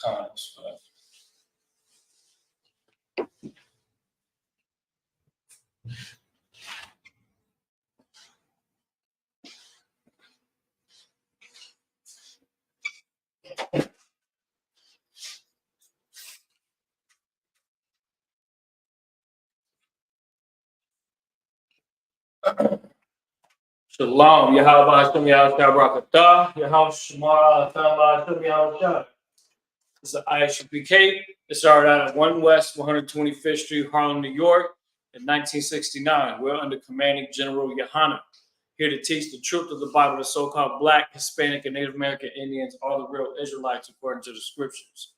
Cons. Shalom, Yahweh Hashem Yahweh Barakatah, Yahweh Shema Hashem Yahweh Shah. This is ISUPK. It started out at 1 West 125th Street, Harlem, New York in 1969. We're under Commanding General Yohana, here to teach the truth of the Bible to so-called Black, Hispanic, and Native American Indians, all the real Israelites according to the scriptures.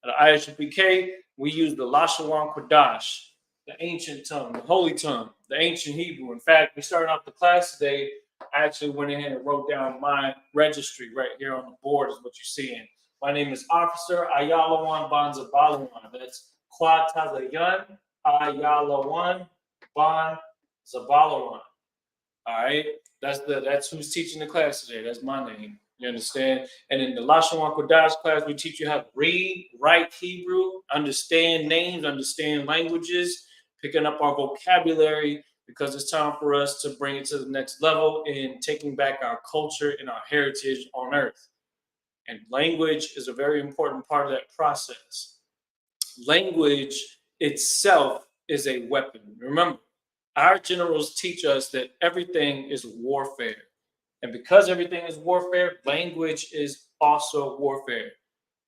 At ISUPK, we use the Lashawan Kodash, the ancient tongue, the holy tongue, the ancient Hebrew. In fact, we started off the class today. I actually went ahead and wrote down my registry right here on the board is what you're seeing. My name is Officer Ayalawan Ban Zabalawan. That's Kwatazayan Ayalawan Ban Zabalawan. All right, that's who's teaching the class today. That's my name. You understand? And in the Lashawan Kodash class, we teach you how to read, write Hebrew, understand names, understand languages, picking up our vocabulary, because it's time for us to bring it to the next level in taking back our culture and our heritage on earth. And language is a very important part of that process. Language itself is a weapon. Remember, our generals teach us that everything is warfare. And because everything is warfare, language is also warfare.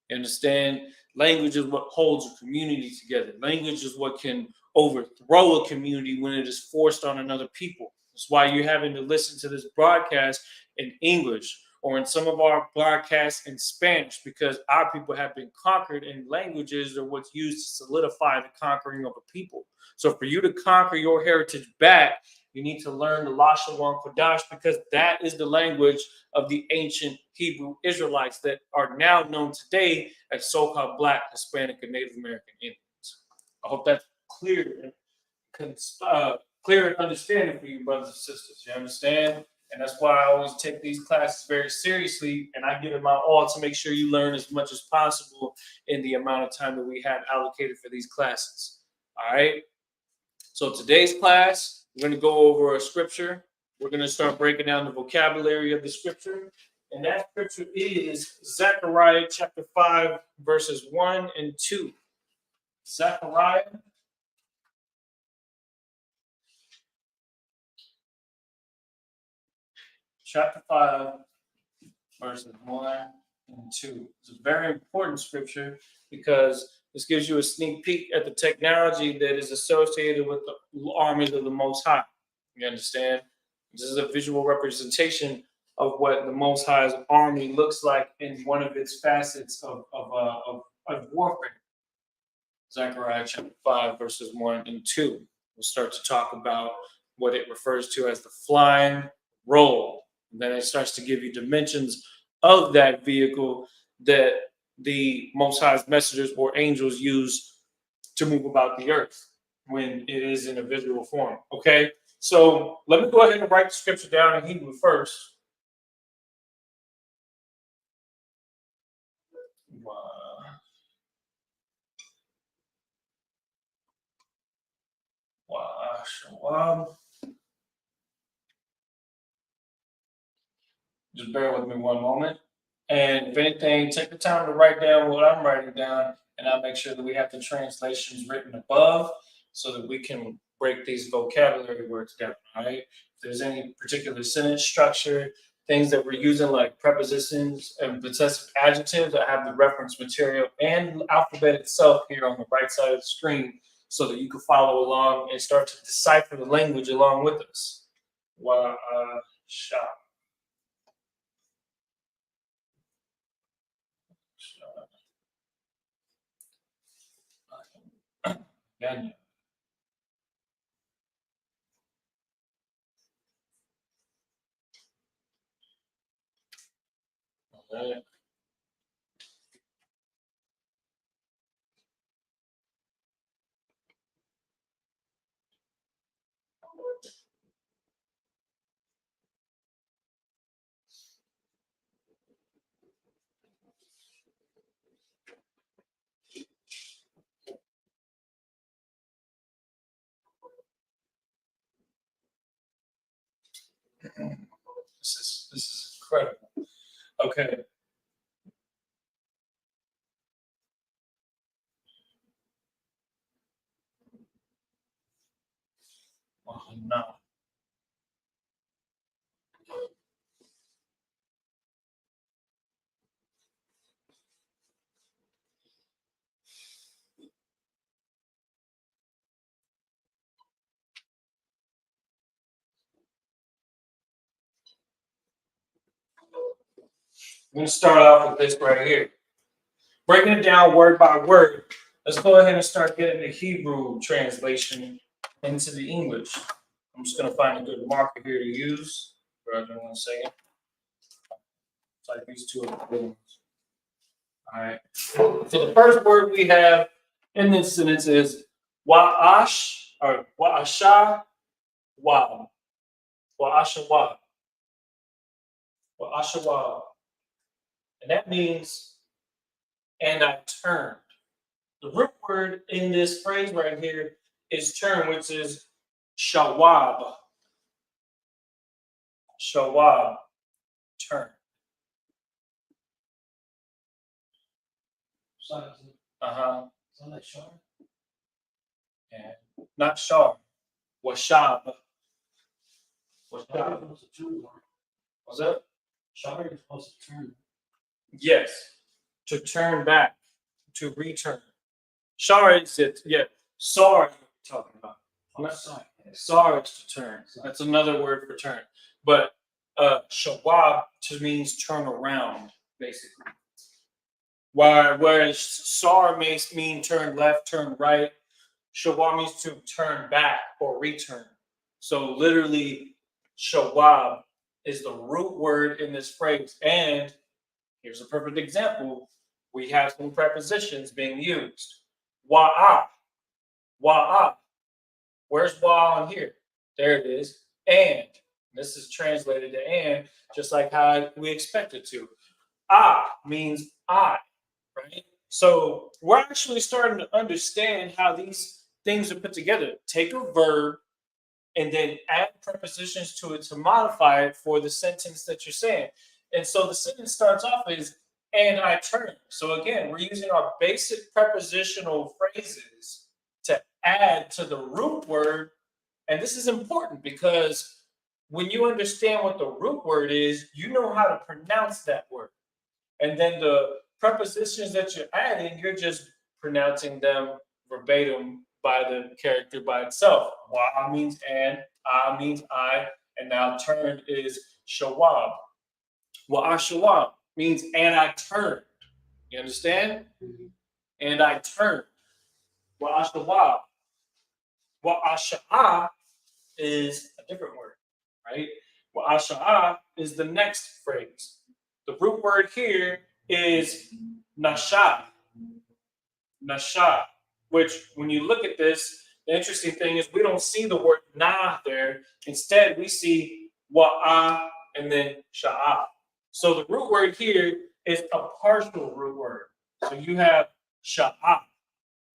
You understand? Language is what holds a community together. Language is what can overthrow a community when it is forced on another people. That's why you're having to listen to this broadcast in English or in some of our broadcasts in Spanish, because our people have been conquered, and languages are what's used to solidify the conquering of a people. So for you to conquer your heritage back, you need to learn the Lashawan Kodash, because that is the language of the ancient Hebrew Israelites that are now known today as so-called Black, Hispanic, and Native American Indians. I hope that's clear and understanding for you, brothers and sisters. You understand? And that's why I always take these classes very seriously, and I give it my all to make sure you learn as much as possible in the amount of time that we have allocated for these classes. All right? So today's class, we're going to go over a scripture. We're going to start breaking down the vocabulary of the scripture. And that scripture is Zechariah chapter 5, verses 1 and 2. Zechariah chapter 5, verses 1 and 2. It's a very important scripture because this gives you a sneak peek at the technology that is associated with the armies of the Most High. You understand? This is a visual representation of what the Most High's army looks like in one of its facets of warfare. Zechariah chapter 5, verses 1 and 2. We'll start to talk about what it refers to as the flying roll. And then it starts to give you dimensions of that vehicle that the Most High's messengers or angels use to move about the earth when it is in a visual form. Okay? So let me go ahead and write the scripture down in Hebrew first. Just bear with me one moment. And if anything, take the time to write down what I'm writing down, and I'll make sure that we have the translations written above so that we can break these vocabulary words down. All right. If there's any particular sentence structure, things that we're using like prepositions and possessive adjectives, I have the reference material and the alphabet itself here on the right side of the screen so that you can follow along and start to decipher the language along with us. Shop. Daniel. Okay. This is incredible. Okay. Oh, no. I'm going to start off with this right here. Breaking it down word by word, let's go ahead and start getting the Hebrew translation into the English. I'm just going to find a good marker here to use. For 1 second. Type these two up. All right. So the first word we have in this sentence is wa'ash or wa'asha wa. Wa'asha wa. Wa'asha wa. And that means, and I turned. The root word in this phrase right here is turn, which is shawab. Shawab, turn. Uh-huh. Sound like shar? Yeah. Not shar. Washab. Washab. What's that? Shar is supposed to turn. Yes. To turn back. To return. Shar is it, yeah. Sar is what we're talking about. Sar is to turn. That's another word for turn. But shawab means turn around, basically. Whereas sar may mean turn left, turn right. Shawab means to turn back or return. So literally, shawab is the root word in this phrase. And here's a perfect example. We have some prepositions being used. Wa'a. Wa'a. Where's wa on here? There it is. And. This is translated to and, just like how we expect it to. Means I, right? So we're actually starting to understand how these things are put together. Take a verb and then add prepositions to it to modify it for the sentence that you're saying. And so the sentence starts off as, and I turn. So again, we're using our basic prepositional phrases to add to the root word. And this is important because when you understand what the root word is, you know how to pronounce that word. And then the prepositions that you're adding, you're just pronouncing them verbatim by the character by itself. Wa means and, I means I, and now turn is shawab. Wa shawab means and I turned. You understand? Mm-hmm. And I turned. Wa shawab. Wa asha'a is a different word, right? Wa asha'a is the next phrase. The root word here is nasha. Nasha, which when you look at this, the interesting thing is we don't see the word na there. Instead, we see wa'a and then sha'a. So the root word here is a partial root word. So you have sha'a,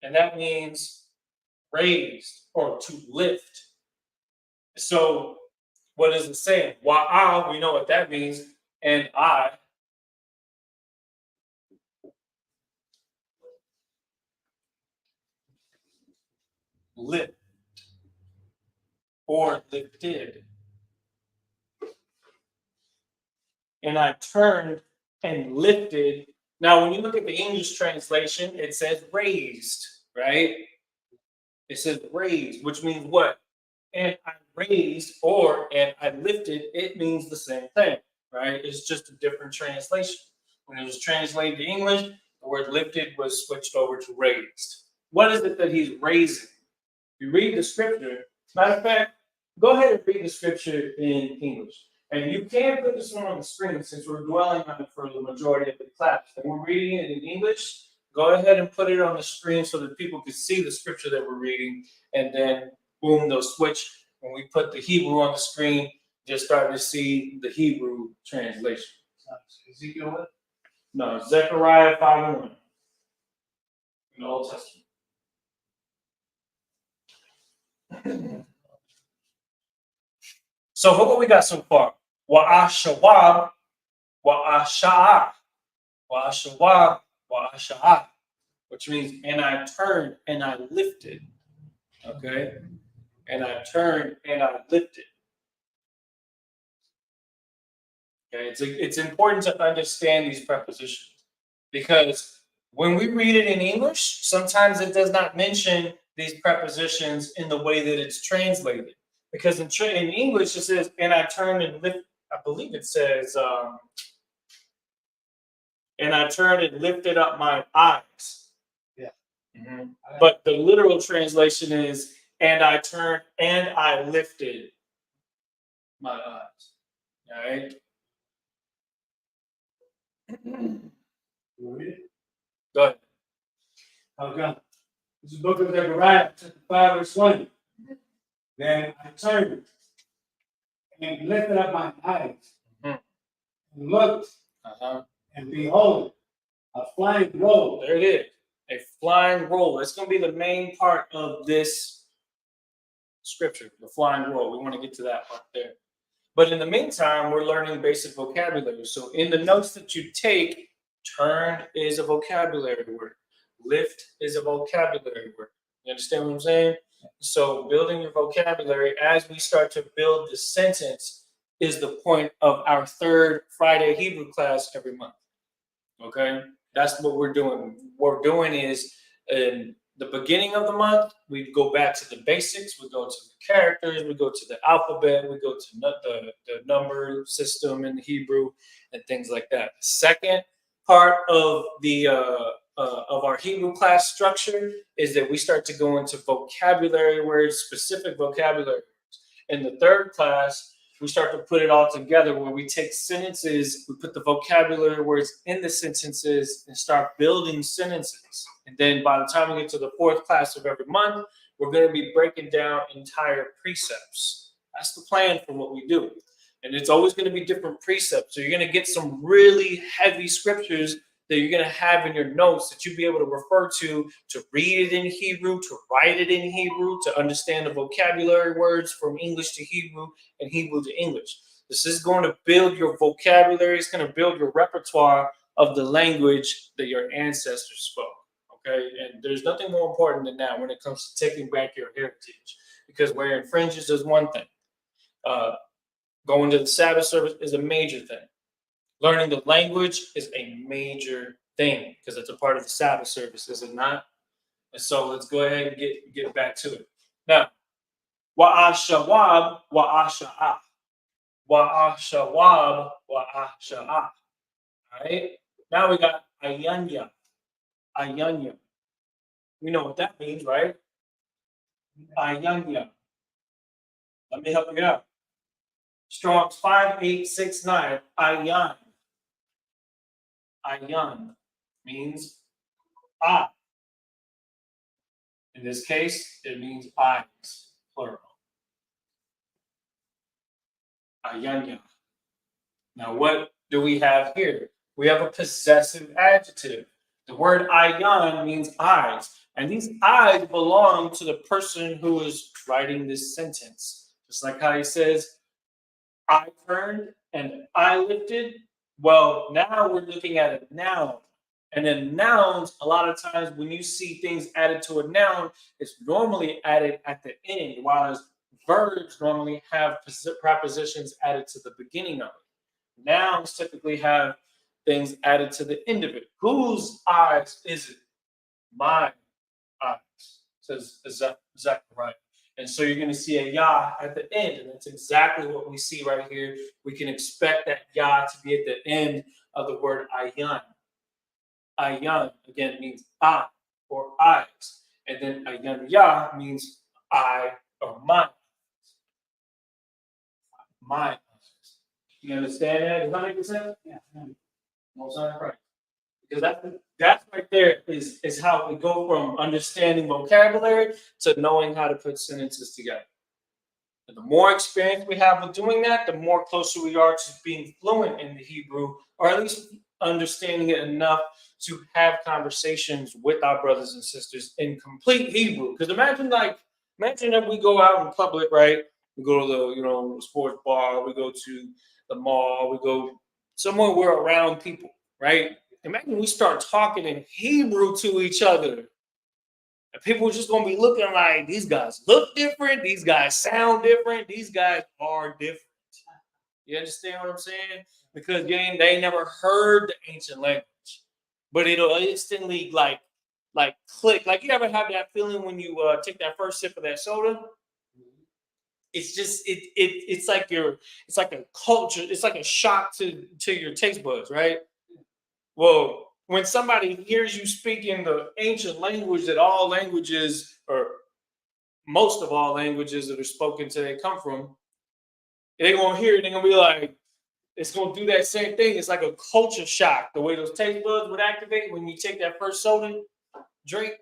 and that means raised or to lift. So what does it say? Wa'a, we know what that means, and I. Lift or lifted. And I turned and lifted. Now, when you look at the English translation, it says raised, right? It says raised, which means what? And I raised or and I lifted, it means the same thing, right? It's just a different translation. When it was translated to English, the word lifted was switched over to raised. What is it that he's raising? You read the scripture. Matter of fact, go ahead and read the scripture in English. And you can put this one on the screen since we're dwelling on it for the majority of the class. When we're reading it in English, go ahead and put it on the screen so that people can see the scripture that we're reading. And then, boom, they'll switch. When we put the Hebrew on the screen, just start to see the Hebrew translation. Ezekiel what? No, Zechariah 5:1 in the Old Testament. So what we got so far? Wa'ashawab, wa'asha'a, wa'ashawab, wa'asha'a, which means and I turned and I lifted. Okay? And I turned and I lifted. Okay, it's important to understand these prepositions because when we read it in English, sometimes it does not mention these prepositions in the way that it's translated. Because in English it says, "And I turned and lift." I believe it says, "And I turned and lifted up my eyes." Yeah. Mm-hmm. But the literal translation is, "And I turned and I lifted my eyes." All right. You read it? Go ahead. Okay. This is the book of Zechariah, chapter 5, verse 20. Then I turned and lifted up my eyes and looked, and behold, a flying roll. There it is. A flying roll. It's going to be the main part of this scripture, the flying roll. We want to get to that part there. But in the meantime, we're learning basic vocabulary. So in the notes that you take, turn is a vocabulary word. Lift is a vocabulary word. You understand what I'm saying? So building your vocabulary as we start to build the sentence is the point of our third Friday Hebrew class every month. Okay? That's what we're doing. What we're doing is in the beginning of the month, we go back to the basics. We go to the characters. We go to the alphabet. We go to the number system in Hebrew and things like that. The second part of the of our Hebrew class structure is that we start to go into vocabulary words, specific vocabulary words. In the third class, we start to put it all together where we take sentences, we put the vocabulary words in the sentences and start building sentences. And then by the time we get to the fourth class of every month, we're going to be breaking down entire precepts. That's the plan for what we do. And it's always going to be different precepts. So you're going to get some really heavy scriptures that you're going to have in your notes that you'll be able to refer to read it in Hebrew, to write it in Hebrew, to understand the vocabulary words from English to Hebrew and Hebrew to English. This is going to build your vocabulary. It's going to build your repertoire of the language that your ancestors spoke. Okay, and there's nothing more important than that when it comes to taking back your heritage, because wearing fringes is one thing. Going to the Sabbath service is a major thing. Learning the language is a major thing because it's a part of the Sabbath service, is it not? And so let's go ahead and get back to it. Now, wa'ashawab, wa'asha'a. Wa'ashawab, wa'asha'a. All right? Now we got ayanya. Ayanya. We know what that means, right? Ayanya. Let me help you out. Strong's 5869. Ayan. Ayan means eye. In this case, it means eyes, plural. Ayanya. Now, what do we have here? We have a possessive adjective. The word ayan means eyes, and these eyes belong to the person who is writing this sentence. Just like how he says, I turned and I lifted. Well, now we're looking at a noun. And then nouns, a lot of times when you see things added to a noun, it's normally added at the end, while verbs normally have prepositions added to the beginning of it. Nouns typically have things added to the end of it. Whose eyes is it? My eyes, says Zechariah. And so you're going to see a Yah at the end. And that's exactly what we see right here. We can expect that Yah to be at the end of the word ayan. Ayan, again, means eye or eyes. And then ayan Yah means I or my. My eyes. You understand that? Does that make sense? Yeah. Most right. Because that right there is how we go from understanding vocabulary to knowing how to put sentences together. And the more experience we have with doing that, the more closer we are to being fluent in the Hebrew, or at least understanding it enough to have conversations with our brothers and sisters in complete Hebrew. Because imagine that we go out in public, right? We go to the sports bar. We go to the mall. We go somewhere we're around people, right? Imagine we start talking in Hebrew to each other. And people are just gonna be looking like these guys look different, these guys sound different, these guys are different. You understand what I'm saying? Because they never heard the ancient language, but it'll instantly like click. Like you ever have that feeling when you take that first sip of that soda? It's just it's like it's like a culture. It's like a shock to your taste buds, right? Well, when somebody hears you speaking the ancient language that all languages or most of all languages that are spoken today come from, they're gonna hear it. They're gonna be like, it's gonna do that same thing. It's like a culture shock. The way those taste buds would activate when you take that first soda drink.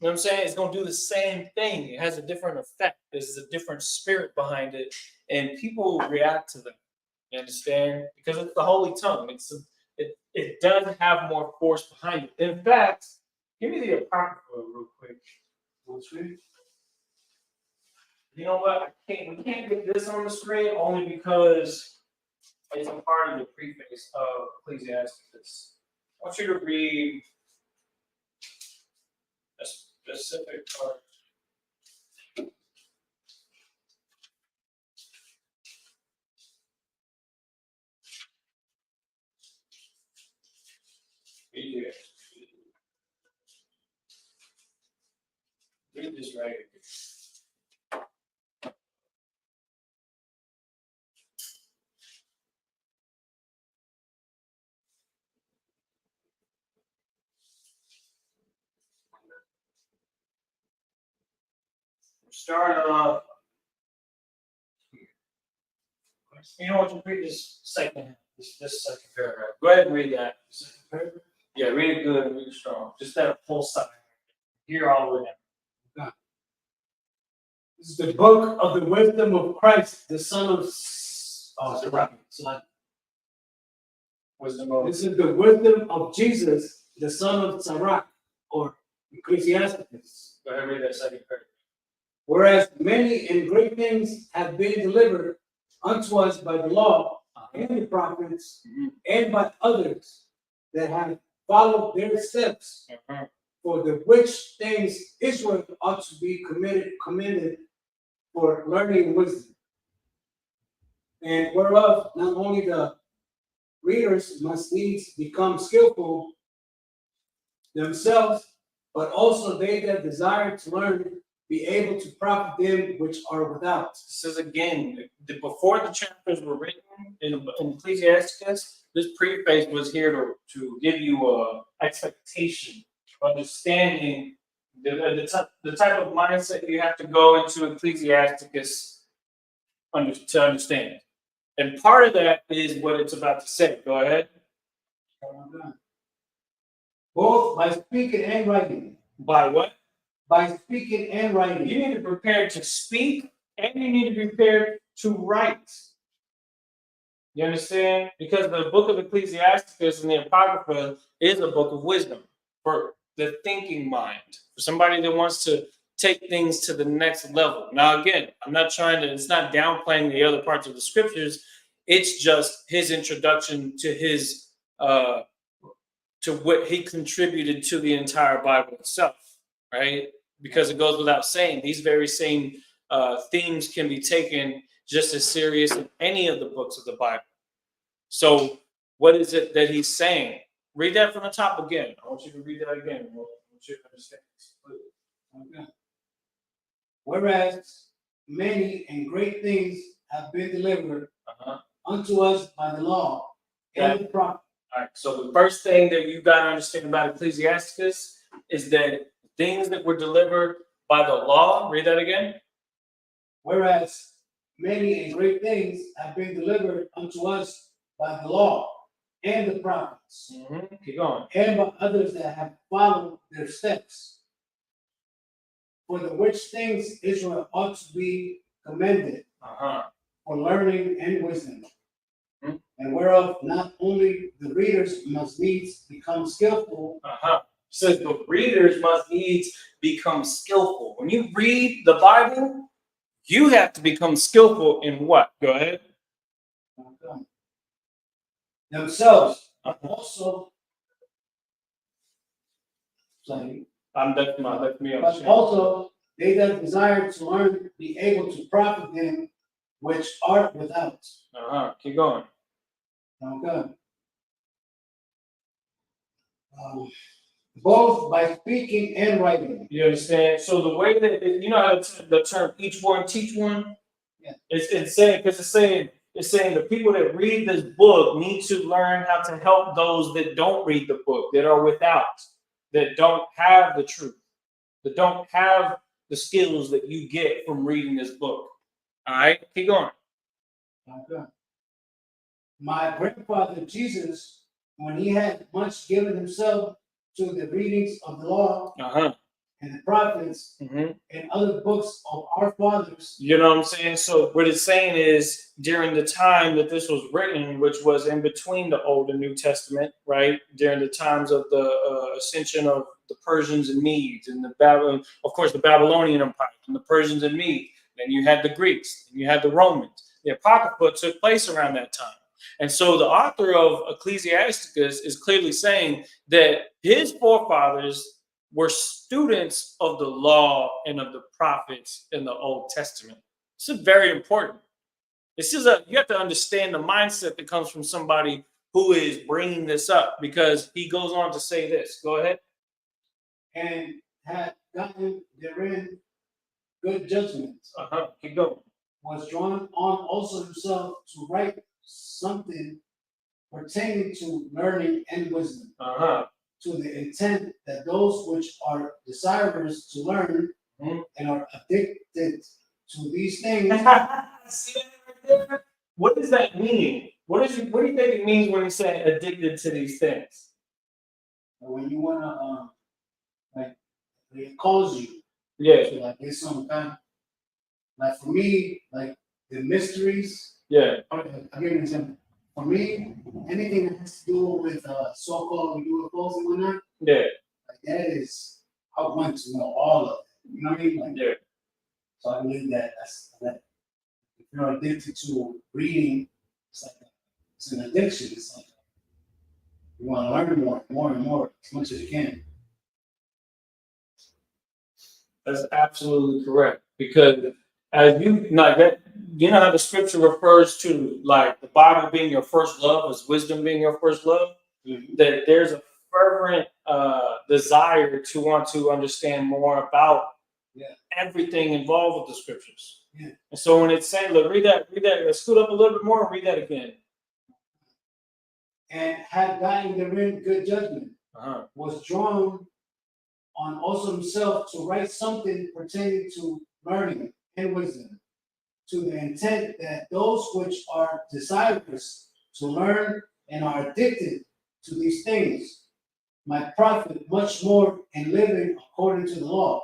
You know what I'm saying? It's gonna do the same thing. It has a different effect. There's a different spirit behind it, and people react to them. You understand? Because it's the holy tongue. It does have more force behind it. In fact, give me the apocrypha real quick. You know what? We can't get this on the screen only because it's a part of the preface of Ecclesiastes. I want you to read a specific part. Read it. Read this right here. Start off. You know what? You read this second, this second paragraph. Go ahead and read that. Second paragraph. Yeah, read it good and read it strong. Just that full side. Here all the way down. This is the book of the wisdom of Christ, the son of Sirach. Wisdom of. This is the wisdom of Jesus, the son of Sirach, or Ecclesiastes. Go ahead and read that second paragraph. Whereas many and great things have been delivered unto us by the law and the prophets, and by others that have followed their steps, for the which things Israel ought to be commended for learning wisdom, and whereof not only the readers must needs become skillful themselves, but also they that desire to learn be able to profit them which are without. This is again, before the chapters were written in Ecclesiastes, this preface was here to give you a expectation, understanding the type of mindset you have to go into Ecclesiasticus to understand. And part of that is what it's about to say. Go ahead. Both by speaking and writing. By what? By speaking and writing. You need to prepare to speak and you need to be prepared to write. You understand? Because the book of Ecclesiasticus and the Apocrypha is a book of wisdom for the thinking mind, for somebody that wants to take things to the next level. Now, again, it's not downplaying the other parts of the scriptures. It's just his introduction to his, to what he contributed to the entire Bible itself, right? Because it goes without saying, these very same themes can be taken just as serious in any of the books of the Bible. So what is it that he's saying? Read that from the top again. I want you to read that again. I want you to understand this. Okay. Whereas many and great things have been delivered unto us by the law and the prophet. All right. So the first thing that you got to understand about Ecclesiasticus is that things that were delivered by the law. Read that again. Whereas many and great things have been delivered unto us by the law and the prophets. Keep going. And by others that have followed their steps. For the which things Israel ought to be commended for learning and wisdom. And whereof not only the readers must needs become skillful. Says the readers must needs become skillful. When you read the Bible, You have to become skillful in what? Go ahead. Themselves, but also, sorry, Let me but understand. also they that desire to learn be able to profit them which are without. Keep going. Okay. Both by speaking and writing. You understand? So the way that you know how the term "each one teach one," Yeah. It's saying because it's saying the people that read this book need to learn how to help those that don't read the book, that are without, that don't have the truth, that don't have the skills that you get from reading this book. All right, keep going. Okay. My grandfather Jesus, when he had much given himself to the readings of the law and the prophets and other books of our fathers. You know what I'm saying? So what it's saying is during the time that this was written, which was in between the Old and New Testament, right? During the times of the ascension of the Persians and Medes and the Babylonian Empire and the Persians and Medes. Then you had the Greeks and you had the Romans. The Apocrypha took place around that time. And so the author of Ecclesiasticus is clearly saying that his forefathers were students of the law and of the prophets in the Old Testament. This is very important. You have to understand the mindset that comes from somebody who is bringing this up, because he goes on to say this. Go ahead. And had gotten therein good judgment. Keep going. Was drawn on also himself to write something pertaining to learning and wisdom. To the intent that those which are desirous to learn and are addicted to these things. See that right there? What does that mean? What do you think it means when he's saying addicted to these things? When you wanna like it calls you. Yeah. So like there's some kind, like for me, like the mysteries. Yeah. I'll give you an example. For me, anything that has to do with so-called UFOs and whatnot, yeah, like that is, I want to know all of it. You know what I mean? Like, yeah. So I believe that if you're addicted to reading, it's an addiction. It's like you want to learn more and more as much as you can. That's absolutely correct. Because as you know how the scripture refers to like the Bible being your first love, as wisdom being your first love, that there's a fervent desire to want to understand more about everything involved with the scriptures. Yeah. And so when it's saying, look, read that, scoot up a little bit more and read that again. And had gotten therein good judgment, was drawn on also himself to write something pertaining to learning and wisdom, to the intent that those which are desirous to learn and are addicted to these things might profit much more in living according to the law.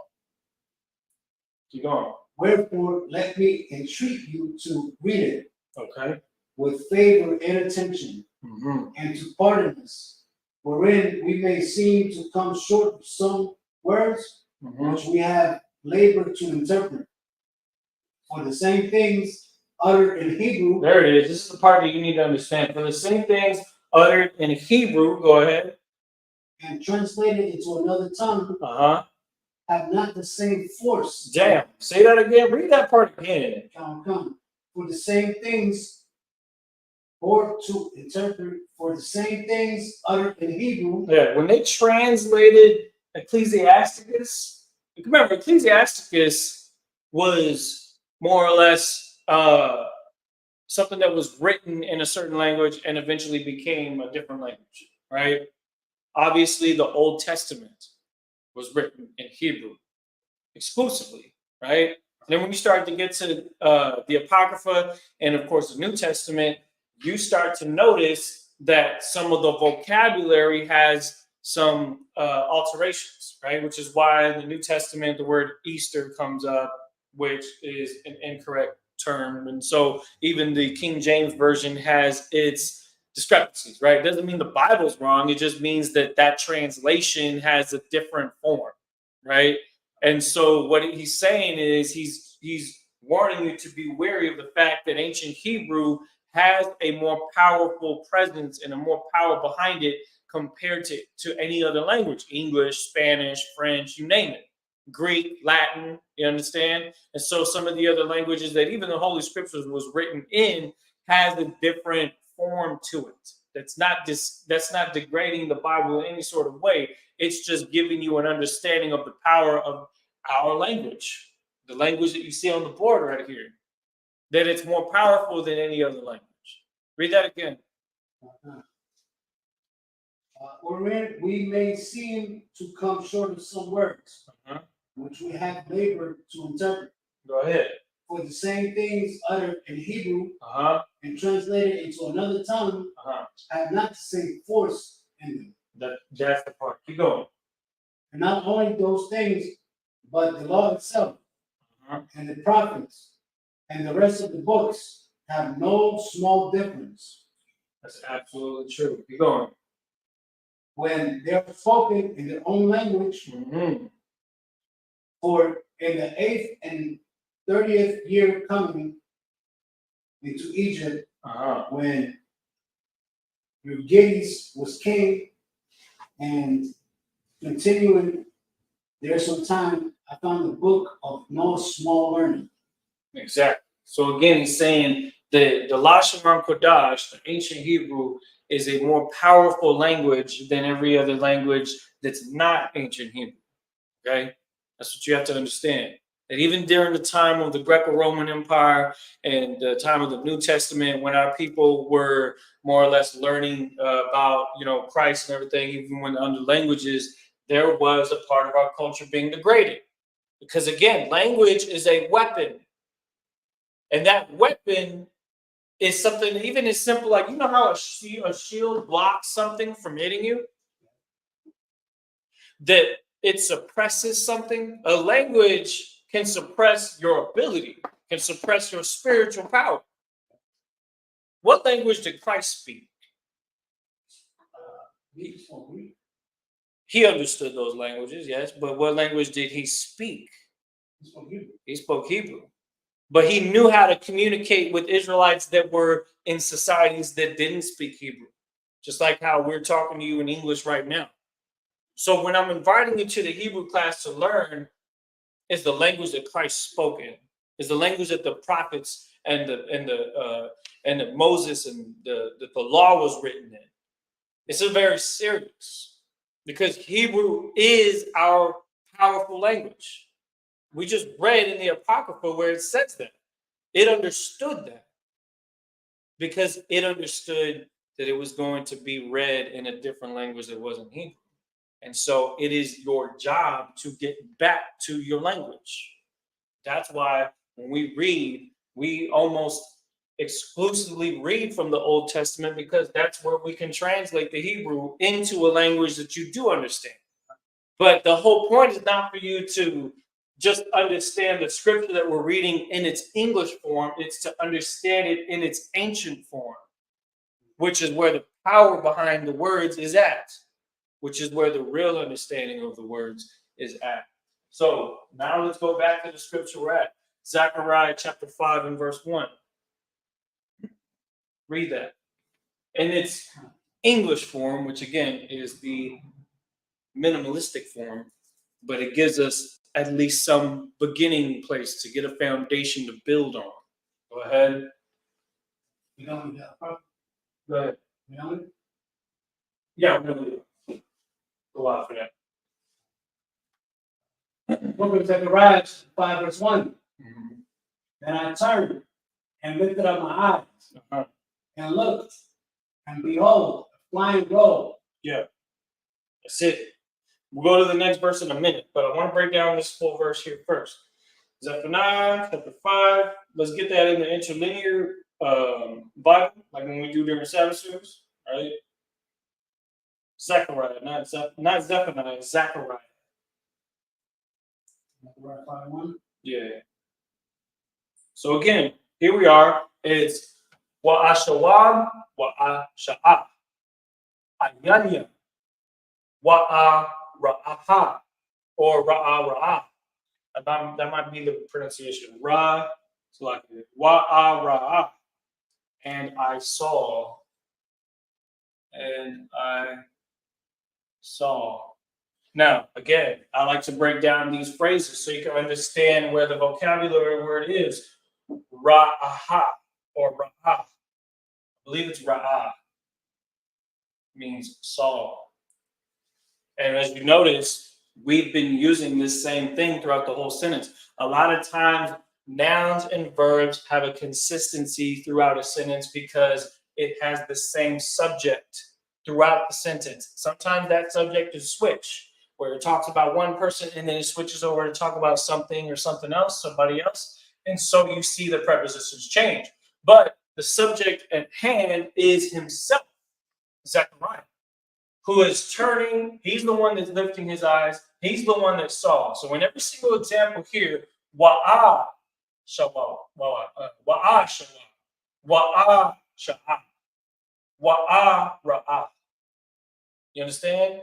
Keep going. Wherefore, let me entreat you to read it. Okay. With favor and attention, and to pardon us, wherein we may seem to come short of some words which we have labored to interpret. For the same things uttered in Hebrew. There it is. This is the part that you need to understand. For the same things uttered in Hebrew, go ahead. And translated into another tongue. Have not the same force. Damn. Say that again. Read that part again. Come. For the same things, or to interpret for the same things uttered in Hebrew. Yeah, when they translated Ecclesiasticus, remember Ecclesiasticus was more or less something that was written in a certain language and eventually became a different language, right? Obviously, the Old Testament was written in Hebrew exclusively, right? And then when you start to get to the Apocrypha and, of course, the New Testament, you start to notice that some of the vocabulary has some alterations, right? Which is why in the New Testament, the word Easter comes up, which is an incorrect term. And so even the King James Version has its discrepancies, right? It doesn't mean the Bible's wrong. It just means that translation has a different form, right? And so what he's saying is he's warning you to be wary of the fact that ancient Hebrew has a more powerful presence and a more power behind it compared to any other language: English, Spanish, French, you name it, Greek, Latin, you understand? And so some of the other languages that even the Holy Scriptures was written in has a different form to it. That's not degrading the Bible in any sort of way. It's just giving you an understanding of the power of our language, the language that you see on the board right here, that it's more powerful than any other language. Read that again. Wherein we may seem to come short of some words, which we have labored to interpret. Go ahead. For the same things uttered in Hebrew and translated into another tongue have not the same force in them. That's the part. Keep going. And not only those things, but the law itself and the prophets and the rest of the books have no small difference. That's absolutely true. Keep going. When they are spoken in their own language, for in the 8th and 30th year coming into Egypt, when Euergetes was king, and continuing there some time, I found the book of no small learning. Exactly. So again, he's saying that the Lashon Kodash, the ancient Hebrew, is a more powerful language than every other language that's not ancient Hebrew. Okay? That's what you have to understand. That even during the time of the Greco-Roman Empire and the time of the New Testament, when our people were more or less learning about, Christ and everything, even when under languages, there was a part of our culture being degraded. Because again, language is a weapon. And that weapon is something even as simple like, you know how a shield blocks something from hitting you? That it suppresses something. A language can suppress your ability, can suppress your spiritual power. What language did Christ speak? He understood those languages, yes, but what language did he speak? He spoke Hebrew. But he knew how to communicate with Israelites that were in societies that didn't speak Hebrew, just like how we're talking to you in English right now. So when I'm inviting you to the Hebrew class to learn, is the language that Christ spoke in, is the language that the prophets and the Moses and the law was written in. It's a very serious, because Hebrew is our powerful language. We just read in the Apocrypha where it says that. It understood that because it understood that it was going to be read in a different language that wasn't Hebrew. And so it is your job to get back to your language. That's why when we read, we almost exclusively read from the Old Testament, because that's where we can translate the Hebrew into a language that you do understand. But the whole point is not for you to just understand the scripture that we're reading in its English form. It's to understand it in its ancient form, which is where the power behind the words is at, which is where the real understanding of the words is at. So now let's go back to the scripture we're at. Zechariah chapter 5 and verse 1. Read that. In its English form, which again is the minimalistic form, but it gives us at least some beginning place to get a foundation to build on. Go ahead. Go ahead. Yeah, we're going to go out for that. Book of Zechariah 5 verse 1. Then I turned and lifted up my eyes and looked, and behold, a flying roll. Yeah, that's it. We'll go to the next verse in a minute, but I want to break down this full verse here first. Zephaniah chapter 5. Let's get that in the interlinear Bible, like when we do during Sabbath service, right? Zechariah, not Zephaniah, Zechariah. Zechariah 5:1. Yeah. So again, here we are. It's Wa'ashawab, Wa'asha'ah, Ayanya, Wa'ara'aha, or Ra'ara'ah. That might be the pronunciation. Ra, So like wa'ara, and I saw, and I saw. Now, again, I like to break down these phrases so you can understand where the vocabulary word is. Ra'aha or ra'ah. I believe it's ra'ah. Means saw. And as you notice, we've been using this same thing throughout the whole sentence. A lot of times, nouns and verbs have a consistency throughout a sentence because it has the same subject throughout the sentence. Sometimes that subject is switch, where it talks about one person and then it switches over to talk about something or something else, somebody else. And so you see the prepositions change. But the subject at hand is himself, Zechariah, who is turning. He's the one that's lifting his eyes. He's the one that saw. So in every single example here, wa'a shawa, wa'a shawa, wa'a sha'a, wa'a ra'a. You understand?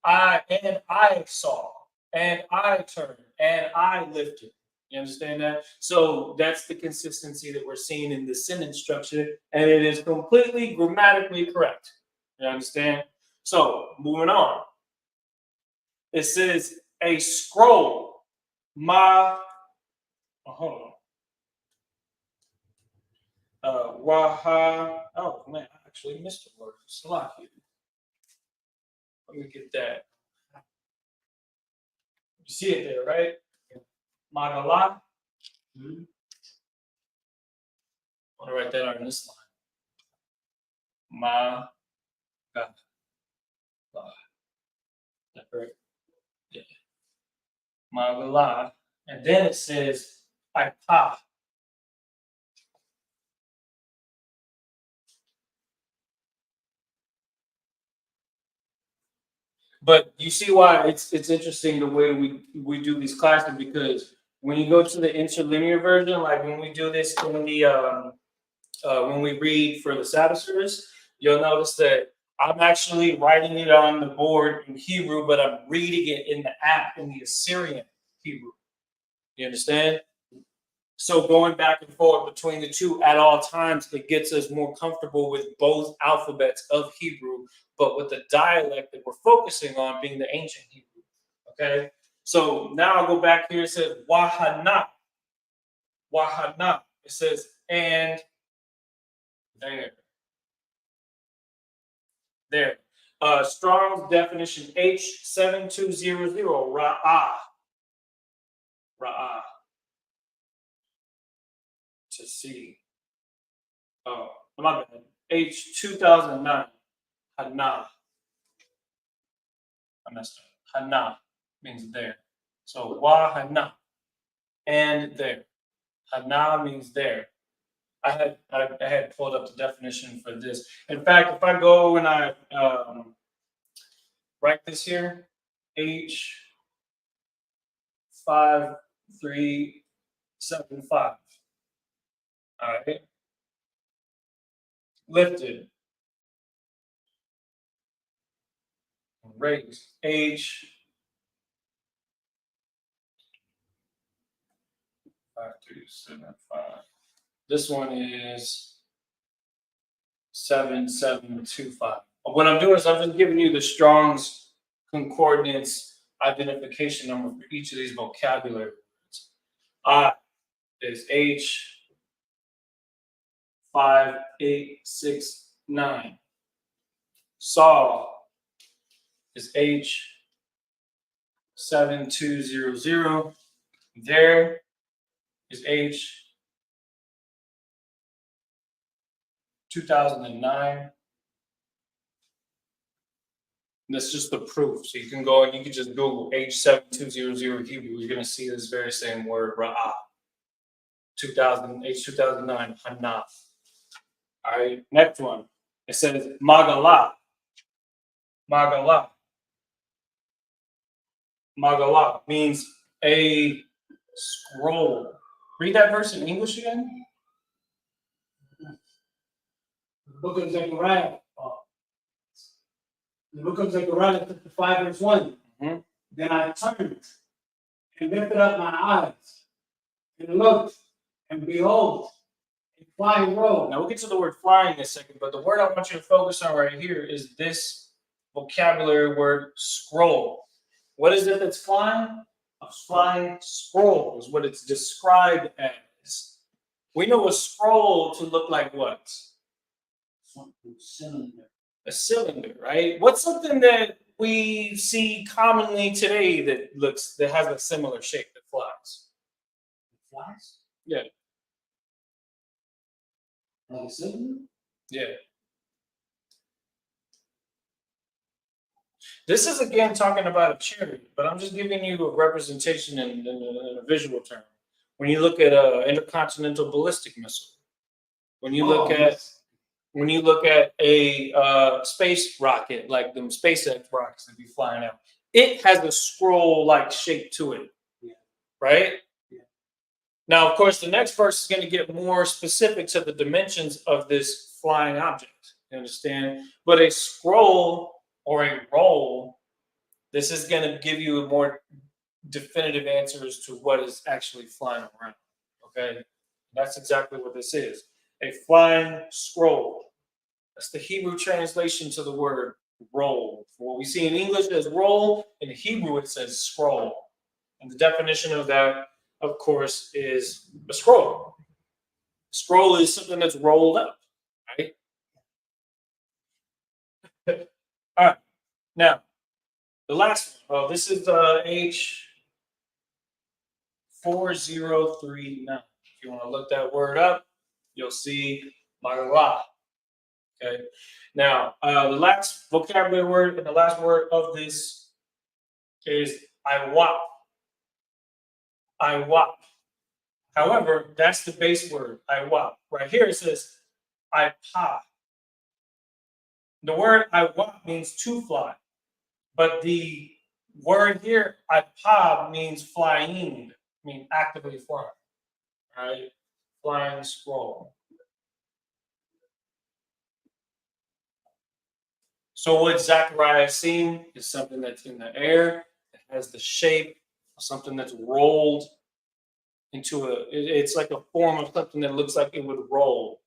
I saw, and I turned, and I lifted. You understand that? So that's the consistency that we're seeing in the sentence structure, and it is completely grammatically correct. You understand? So moving on. It says a scroll. Hold on. Waha. Oh man, I actually missed a word. Salaki. Let me get that. You see it there, right? Magala. I want to write that on this line. Magala. Right? Yeah. Magala. And then it says Aipa. But you see why it's interesting the way we do these classes, because when you go to the interlinear version, like when we do this in the when we read for the Sabbath service, you'll notice that I'm actually writing it on the board in Hebrew, but I'm reading it in the app in the Assyrian Hebrew. You understand? So going back and forth between the two at all times, it gets us more comfortable with both alphabets of Hebrew, but with the dialect that we're focusing on being the ancient Hebrew. Okay. So now I'll go back here. It says wahana. Wahana. It says and there. There. Strong's definition H7200. Ra'ah. Ra'ah. To see. Oh, my bad. H2009. Hana. I messed up. Hana means there. So wa hana. And there. Hana means there. I had pulled up the definition for this. In fact, if I go and I write this here, H5375. All right. Lifted. Raised. H5375. This one is 7725. What I'm doing is I'm just giving you the Strong's concordance identification number for each of these vocabulary words. I is H5869. Saw is H7200. There is H2009. That's just the proof. So you can go and you can just Google H7200 Hebrew. You're going to see this very same word, Ra'ah. H2009, Hana. All right, next one. It says Magala. Magala. Magala means a scroll. Read that verse in English again. The book of Zechariah. The book of Zechariah, chapter 5, verse 1. Mhm. Then I turned and lifted up my eyes and looked, And behold, a flying roll. Now we'll get to the word flying in a second, but the word I want you to focus on right here is this vocabulary word scroll. What is it that's flying? A flying scroll is what it's described as. We know a scroll to look like what? Something cylinder. A cylinder, right? What's something that we see commonly today that has a similar shape that flies? It flies? Yeah. Like a cylinder? Yeah. This is again talking about a chariot, but I'm just giving you a representation in a visual term. When you look at an intercontinental ballistic missile, when you look at yes. when you look at a space rocket like them SpaceX rockets that be flying out, it has a scroll-like shape to it, Yeah. right? Yeah. Now, of course, the next verse is going to get more specific to the dimensions of this flying object. You understand? But a scroll or a roll, this is going to give you a more definitive answer as to what is actually flying around. Okay, that's exactly what this is. A flying scroll. That's the Hebrew translation to the word roll. What we see in English as roll, in Hebrew it says scroll. And the definition of that, of course, is a scroll. Scroll is something that's rolled up, right? All right. Now, the last one. Oh, this is H4039. If you want to look that word up, you'll see Marah. Okay. Now, the last vocabulary word and the last word of this is Iwap. Iwap. However, that's the base word, Iwap. Right here it says Ipa. The word Iwap means to fly, but the word here, Ipa, means flying, means actively flying. Right? Flying scroll. So what Zechariah is seeing is something that's in the air, that has the shape of something that's rolled into it's like a form of something that looks like it would roll,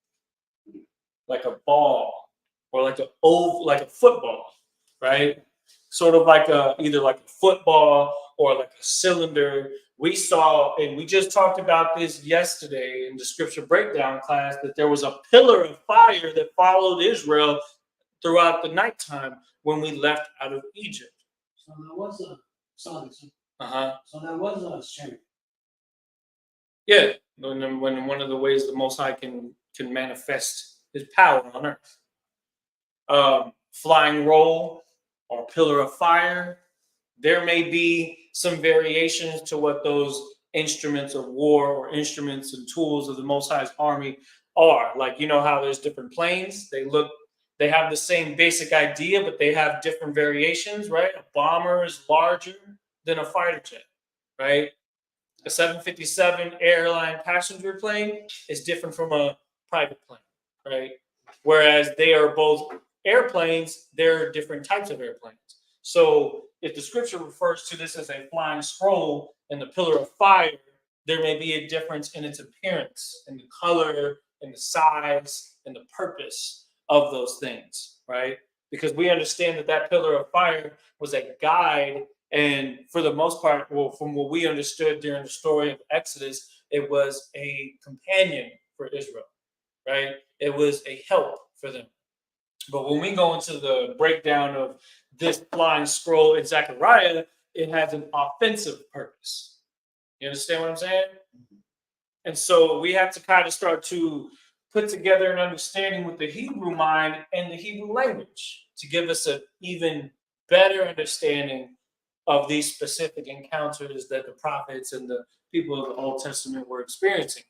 like a ball, or like like a football, right? Sort of like either like a football or like a cylinder. We saw, and we just talked about this yesterday in the scripture breakdown class, that there was a pillar of fire that followed Israel throughout the nighttime when we left out of Egypt. So there was a sorry. Uh-huh. So there was a chariot. Yeah. When one of the ways the Most High can manifest his power on earth. Flying roll or pillar of fire. There may be some variations to what those instruments of war or instruments and tools of the Most High's army are. Like, you know how there's different planes? They have the same basic idea, but they have different variations, right? A bomber is larger than a fighter jet, right? A 757 airline passenger plane is different from a private plane, right? Whereas they are both airplanes, they're different types of airplanes. So if the scripture refers to this as a flying scroll and the pillar of fire, there may be a difference in its appearance, in the color, in the size, and the purpose of those things, right? Because we understand that that pillar of fire was a guide, and for the most part, well, from what we understood during the story of Exodus, it was a companion for Israel, right? It was a help for them. But when we go into the breakdown of this flying scroll in Zechariah, it has an offensive purpose. You understand what I'm saying? And so we have to kind of start to put together an understanding with the Hebrew mind and the Hebrew language to give us an even better understanding of these specific encounters that the prophets and the people of the Old Testament were experiencing.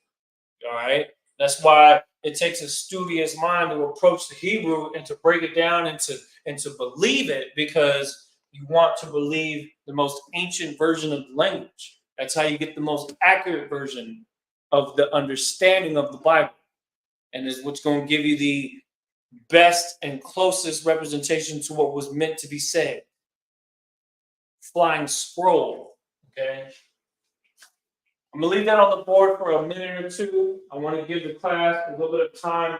All right. That's why it takes a studious mind to approach the Hebrew and to break it down and to believe it, because you want to believe the most ancient version of the language. That's how you get the most accurate version of the understanding of the Bible, and is what's going to give you the best and closest representation to what was meant to be said. Flying scroll, okay? I'm gonna leave that on the board for a minute or two. I want to give the class a little bit of time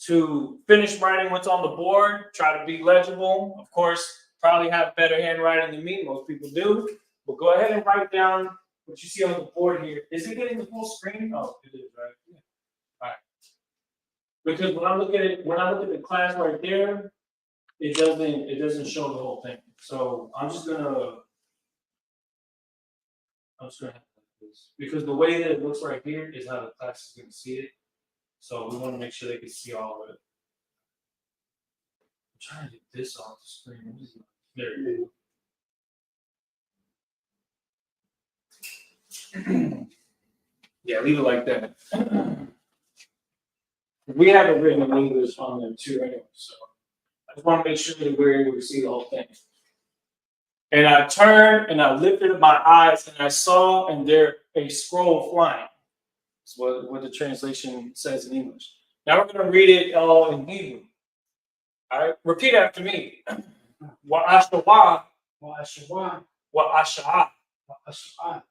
to finish writing what's on the board, try to be legible. Of course, probably have better handwriting than me. Most people do. But go ahead and write down what you see on the board here. Is it getting the full screen? Oh, it is, right? Yeah. All right. Because when I look at it, when I look at the class right there, it doesn't show the whole thing. So I'm just gonna have to do this. Because the way that it looks right here is how the class is gonna see it. So we want to make sure they can see all of it. I'm trying to get this off the screen. There it is. Yeah, leave it like that. We have it written in English on there too, anyway. So I just want to make sure that we're able to see the whole thing. And I turned and I lifted up my eyes and I saw and there a scroll flying. That's what the translation says in English. Now we're going to read it all in Hebrew. All right, repeat after me. Wa'ashawa, Wa'ashawa, wa'asha'a, wa'asha'a,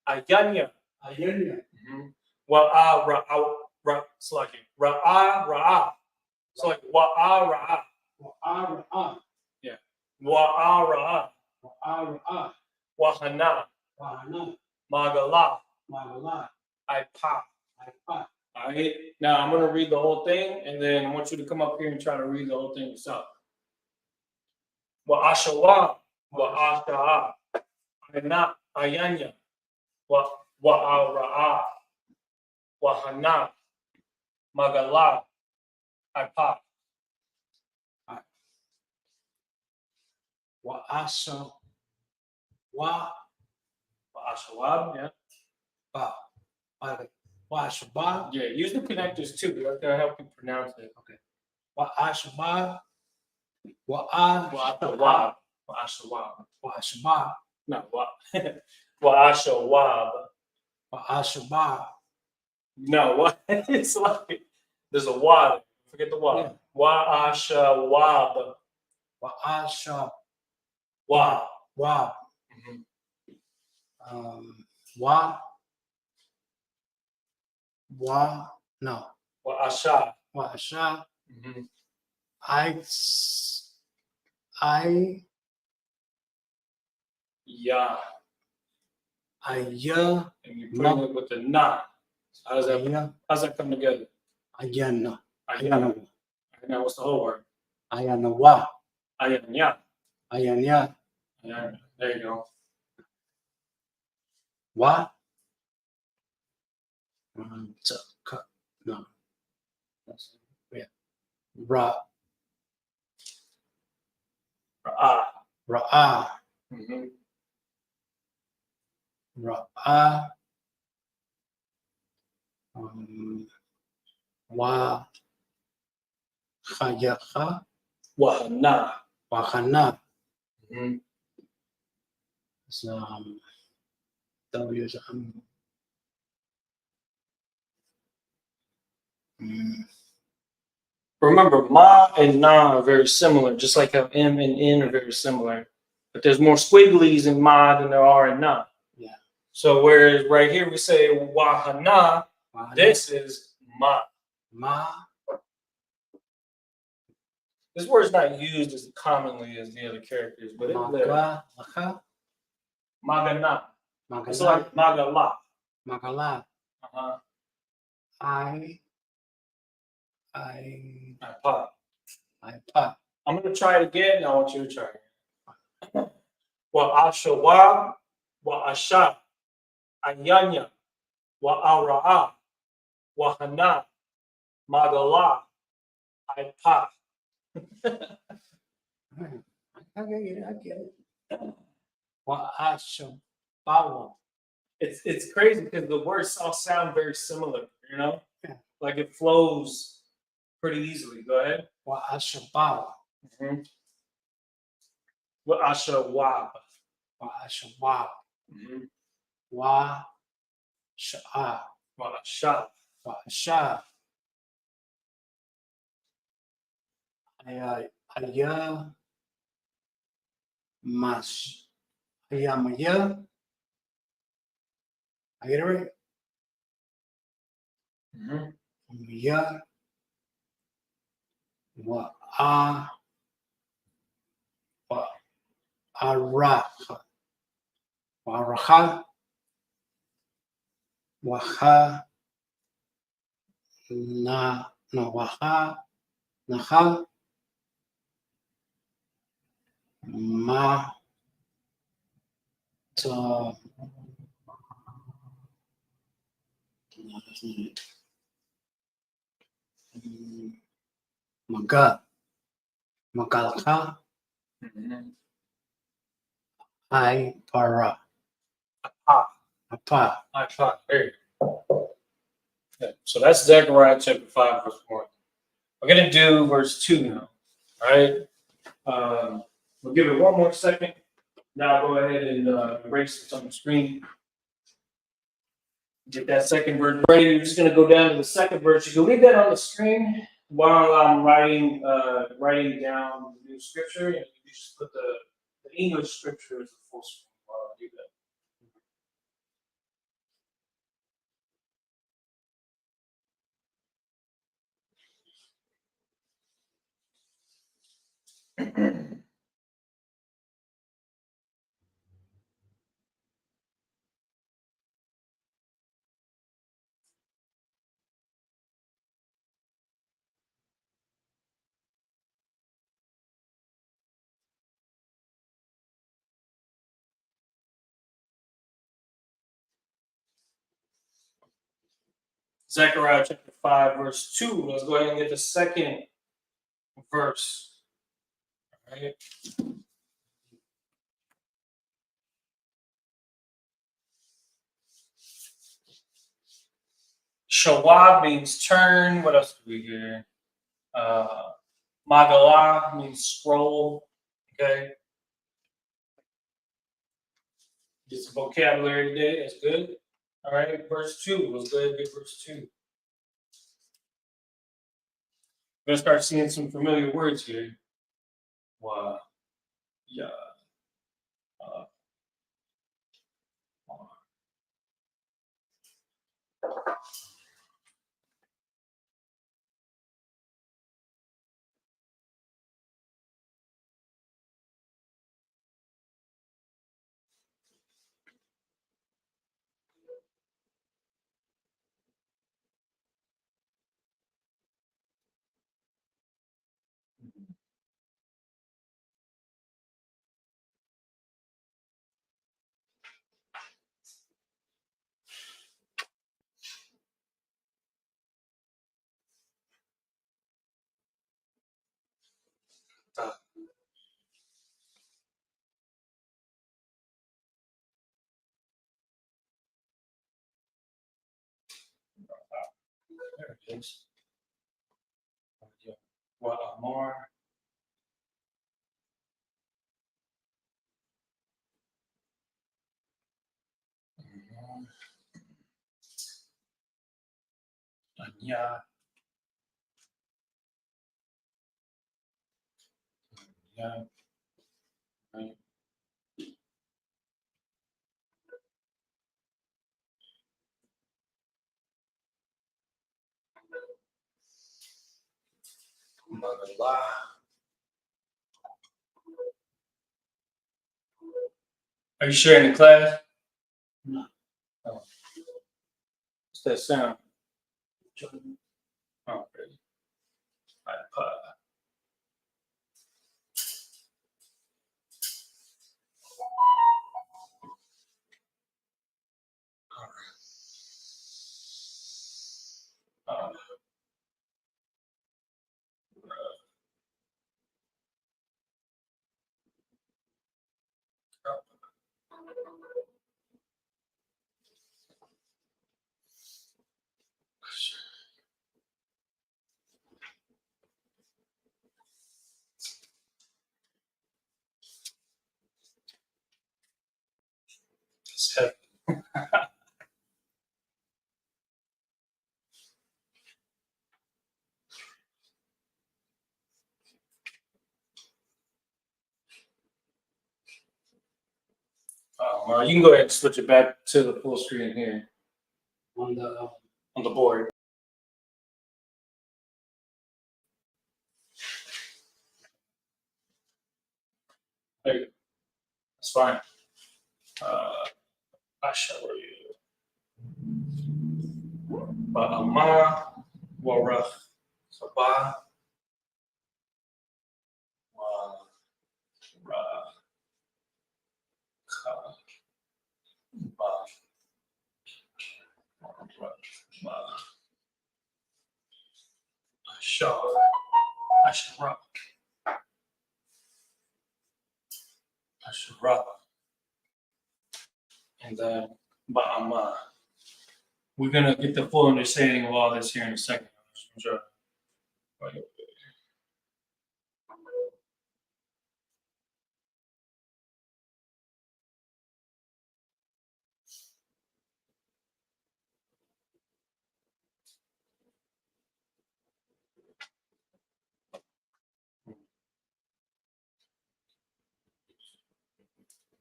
ayanya, ayanya, sluggy, ra'a. So like wa'a. wa'ara'a, Yeah. Wa'a, wa'ara'a, wahana, wahana, magala, magala, ipa. aipa. All right. Now I'm going to read the whole thing, and then I want you to come up here and try to read the whole thing yourself. Wa'ashawa, wa'asha'a, ayanya, wa'ara'a, wahana, magala, ipa. Wa'asha, Wa'ashawab, yeah. wa'ashaba, Yeah, use the connectors too. That'll help you pronounce it. Okay. wa'ashaba, Wa'ashawab. Wa'ashawab. wa'ashaba, No, wa'ashawab. wa'ashaba, No, what? It's like there's a wa. Forget the wa. Yeah. Wa'ashawab. wa'asha, Wa. wa, Mhm. no, Wa'asha. wa'asha, Mhm. Ya. aya, And you put it with the na. How does that come together? ayana, Ayana. Now what's the whole word? ayana wa, Ayanya. ayanya, Ayana. There you go. wa, no, yeah, Ra'a. ra'a, Mhm. ra'a, wa, khayaha, Wahana. wahana, Mhm. W's, Remember, ma and na are very similar, just like how m and n are very similar. But there's more squigglies in ma than there are in na. Yeah. So whereas right here we say wahana, this is ma. ma, This word is not used as commonly as the other characters, but it's there. maga, maga, Magana. It's magala, like magala. magala, Uh-huh. I, Pa. pa, I'm gonna try it again. I want you to try it. Wa'ashawa, wa'asha, ayanya, wa'ara'a, wahana, magala, ipa. I get it. Wa'ashabawa, It's crazy because the words all sound very similar, you know? Yeah. Like it flows pretty easily. Go ahead. wa'ashabawa, Mm-hmm. Wa'ashawab. wa'ashabab, Mm-hmm. wa'sha'a, Wa'asha. wa'sha, aya, mas, ayamaya. I get it right? Mhm. Ya. Wa araha. Waraha. Waha. Waha. Naha. Ma. Ta. Magal. Magalka. Mhm. Ay para. Ah, Apa. I thought. There you go. Okay, so that's Zechariah chapter 5, verse 1. We're going to do verse 2 now. All right. We'll give it one more second. Now go ahead and erase this on the screen. Get that second verse ready. You're just going to go down to the second verse. You can leave that on the screen while I'm writing down the new scripture. And you just put the English scripture as the full screen while I do that. Zechariah chapter 5, verse 2. Let's go ahead and get the second verse. All right. Shawab means turn. What else do we get? Magalah means scroll. Okay. Get some vocabulary today. That's good. All right. Verse 2. Let's go ahead and get verse 2. We're going to start seeing some familiar words here. Wa, ya, uh, there it is. Wa Amar. Anya. Ya. Right. Magalah. Are you sharing the class? No. Oh. What's that sound? Oh, okay. iPod. Uh, it's heavy. You can go ahead and switch it back to the full screen here On the on the board. There you go. That's fine. I show you. Ba'ama warach sabah wa ra ka ba ma ashar ashara ashara and then ba'ama. We're gonna get the full understanding of all this here in a second. Sure.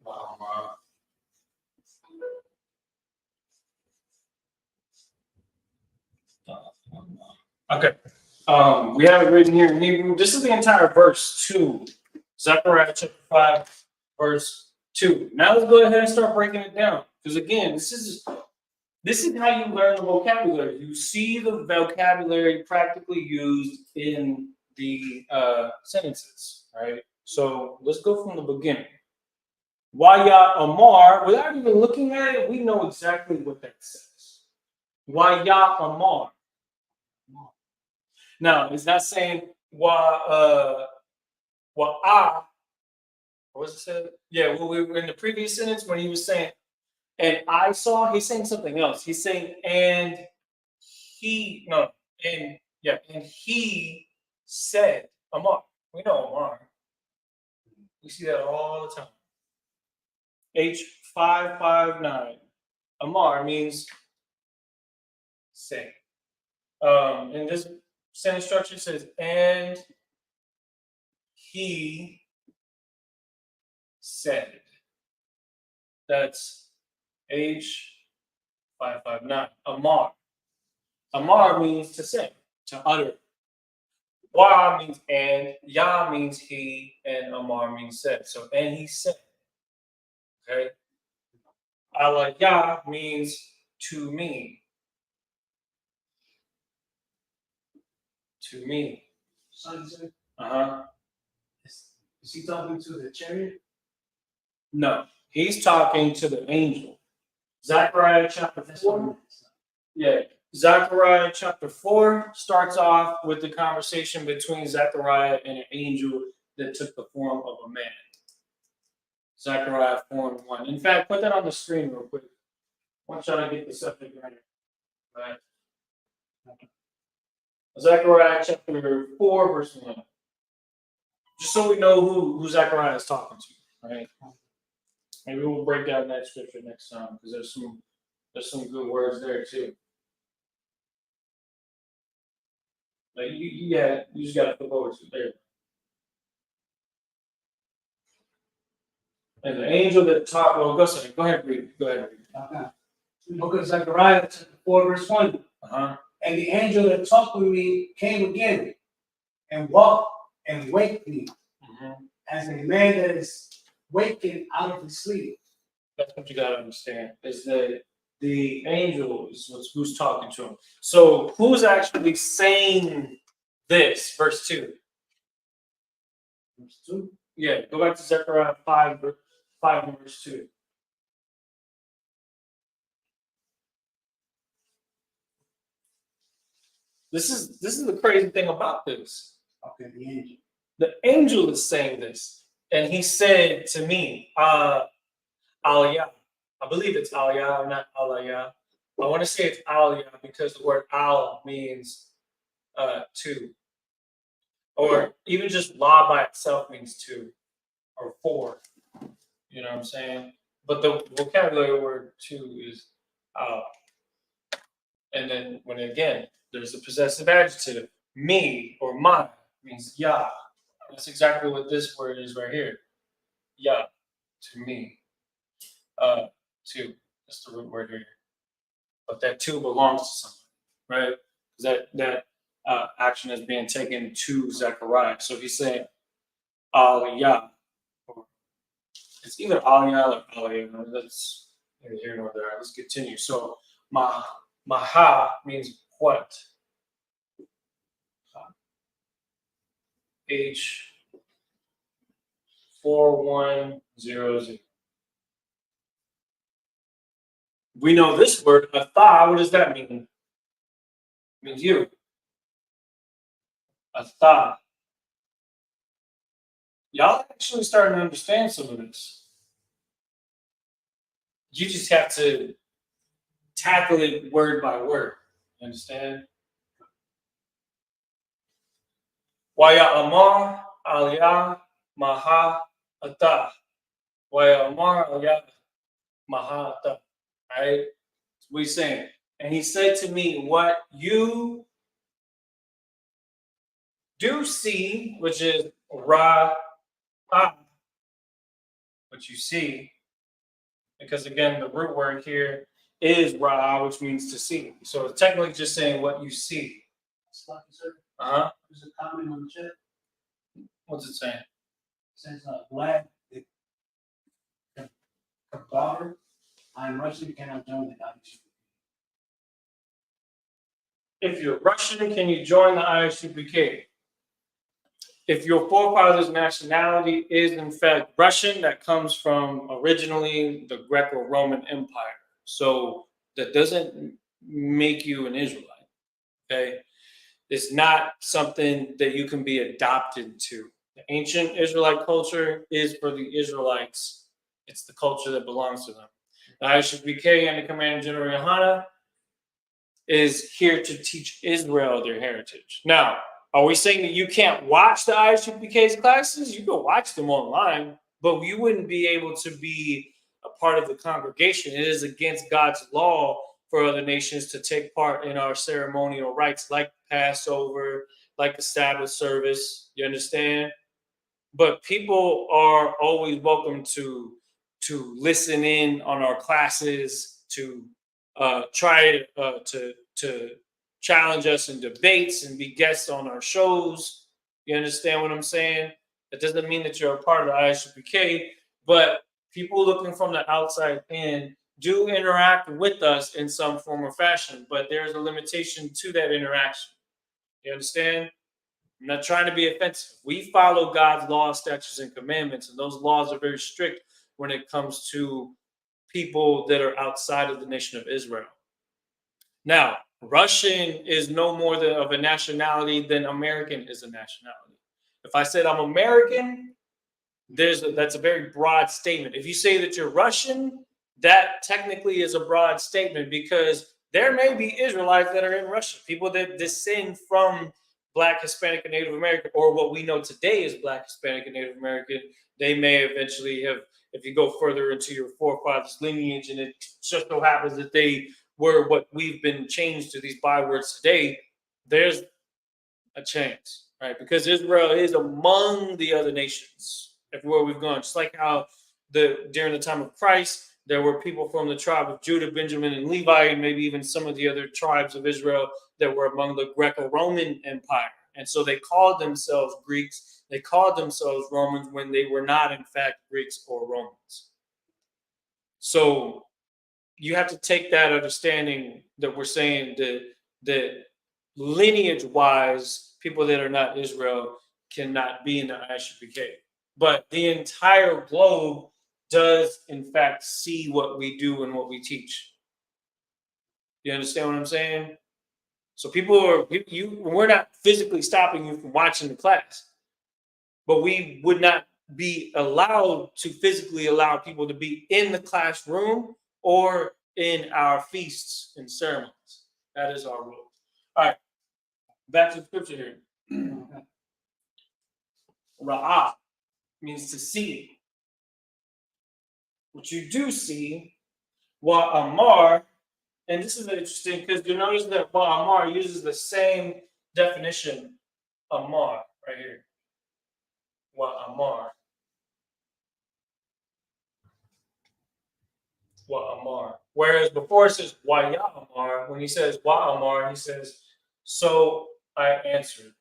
Ba'ama. Okay. We have it written here in Hebrew. This is the entire verse 2. Zechariah chapter 5, verse 2. Now let's go ahead and start breaking it down. Because again, this is how you learn the vocabulary. You see the vocabulary practically used in the sentences, right? So let's go from the beginning. Waya Amar, without even looking at it, we know exactly what that says. Waya Amar. Now, it's not saying what what was it said? Yeah, well, we were in the previous sentence when he was saying, and I saw, he's saying something else. He's saying, and he, no, and yeah, and he said, Amar. We know Amar. We see that all the time. H559. Amar means say. And this sentence structure says, and he said. That's H559. Amar. Amar means to say, to utter. Wa means and, Ya means he, and Amar means said. So, and he said. Okay? Allah Ya means to me. To me. Uh-huh. Is he talking to the chariot? No, he's talking to the angel. Zechariah chapter 4. Yeah. Zechariah chapter 4 starts off with the conversation between Zechariah and an angel that took the form of a man. Zechariah 4:1. In fact, put that on the screen real quick. I want y'all to get the subject right. Right. Zechariah chapter 4, verse 1. Just so we know who Zechariah is talking to, right? Maybe we'll break down that scripture next time because there's some good words there too. Like you just gotta flip over to there. And the angel that taught, well, go ahead, read. Go ahead, read. Okay. Book of Zechariah, chapter 4, verse 1. Uh-huh. And the angel that talked with me came again and walked and waked me as a man that is waking out of his sleep. That's what you gotta understand. Is that the angel is who's talking to him. So who's actually saying this? Verse 2. Verse 2. Yeah, go back to Zechariah 5 and verse 2. This is the crazy thing about this. Okay, the angel. The angel is saying this, and he said to me, Aliyah. I believe it's Aliyah, not Aliyah. I want to say it's Aliyah because the word al means two. Or even just la by itself means two or four. You know what I'm saying? But the vocabulary word two is al. And then when again, there's the possessive adjective, me or my means ya. That's exactly what this word is right here. Ya, to me. Two. That's the root word here. But that two belongs to somebody, right? Because that action is being taken to Zechariah. So he's saying, Aliyah, or It's either Aliyah or Aliyah. That's neither here nor there. Let's continue. So Maha means what? H4100. We know this word, atha. What does that mean? It means you. Atha. Y'all actually starting to understand some of this. You just have to tackle it word by word. You understand? Waya Amar, Aliyah, Maha, Atah. Waya Amar, Aliyah, Maha, Atah. Right? That's what he's saying. And he said to me, what you do see, which is Ra, what you see, because again, the root word here is Ra, which means to see. So it's technically just saying what you see. Uh-huh. There's a comment on the chat. What's it saying? It says, Vlad, the daughter, I'm Russian, cannot join the ISUPK. If you're Russian, can you join the ISUPK? If your forefather's nationality is in fact Russian, that comes from originally the Greco-Roman Empire. So that doesn't make you an Israelite. Okay. It's not something that you can be adopted to. The ancient Israelite culture is for the Israelites. It's the culture that belongs to them. The ISUPK and the Commander General Yohana is here to teach Israel their heritage. Now, are we saying that you can't watch the ISUPK's classes? You can watch them online, but you wouldn't be able to be a part of the congregation. It is against God's law for other nations to take part in our ceremonial rites like Passover, like the Sabbath service. You understand? But people are always welcome to listen in on our classes, to try to challenge us in debates and be guests on our shows. You understand what I'm saying? That doesn't mean that you're a part of the ISUPK, but people looking from the outside in do interact with us in some form or fashion, but there's a limitation to that interaction. You understand? I'm not trying to be offensive. We follow God's laws, statutes, and commandments, and those laws are very strict when it comes to people that are outside of the nation of Israel. Now, Russian is no more of a nationality than American is a nationality. If I said I'm American, that's a very broad statement. If you say that you're Russian, that technically is a broad statement because there may be Israelites that are in Russia, people that descend from Black, Hispanic, and Native American, or what we know today is Black, Hispanic, and Native American. They may eventually have, if you go further into your forefathers' lineage, and it just so happens that they were what we've been changed to these bywords today, there's a chance, right? Because Israel is among the other nations everywhere we've gone. Just like how during the time of Christ, there were people from the tribe of Judah, Benjamin, and Levi, and maybe even some of the other tribes of Israel that were among the Greco-Roman Empire. And so they called themselves Greeks. They called themselves Romans when they were not, in fact, Greeks or Romans. So you have to take that understanding that we're saying that lineage-wise, people that are not Israel cannot be in the ISUPK. But the entire globe does, in fact, see what we do and what we teach. You understand what I'm saying? So we're not physically stopping you from watching the class, but we would not be allowed to physically allow people to be in the classroom or in our feasts and ceremonies. That is our rule. All right, back to the scripture here. Ra'ah means to see. What you do see, Wa'amar, and this is interesting because you notice that Wa'amar uses the same definition, Amar, right here. Wa'amar. Wa'amar. Whereas before it says Wa'ya'amar, when he says Wa'amar, he says, so I answered.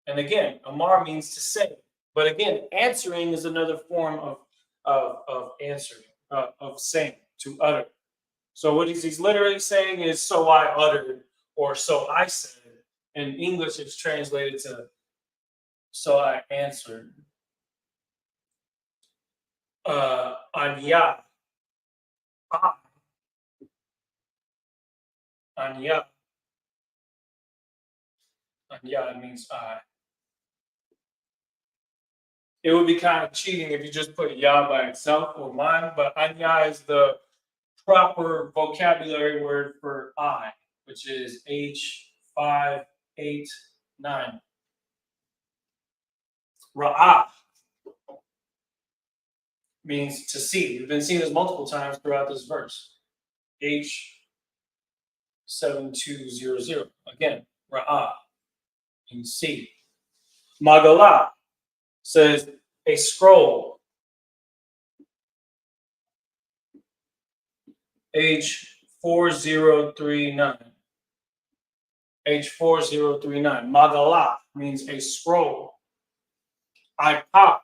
And again, Amar means to say. But again, answering is another form of answering, of saying, to utter. So what he's literally saying is, so I uttered, or so I said. In English, it's translated to, so I answered. Anya. Anya. Anya means I. It would be kind of cheating if you just put ya by itself or mine, but anya is the proper vocabulary word for I, which is H589. Ra'ah means to see. We've been seeing this multiple times throughout this verse. H7200. Again, Ra'ah means see. Magalah says a scroll. H4039. H4039. Magalah means a scroll. Ipah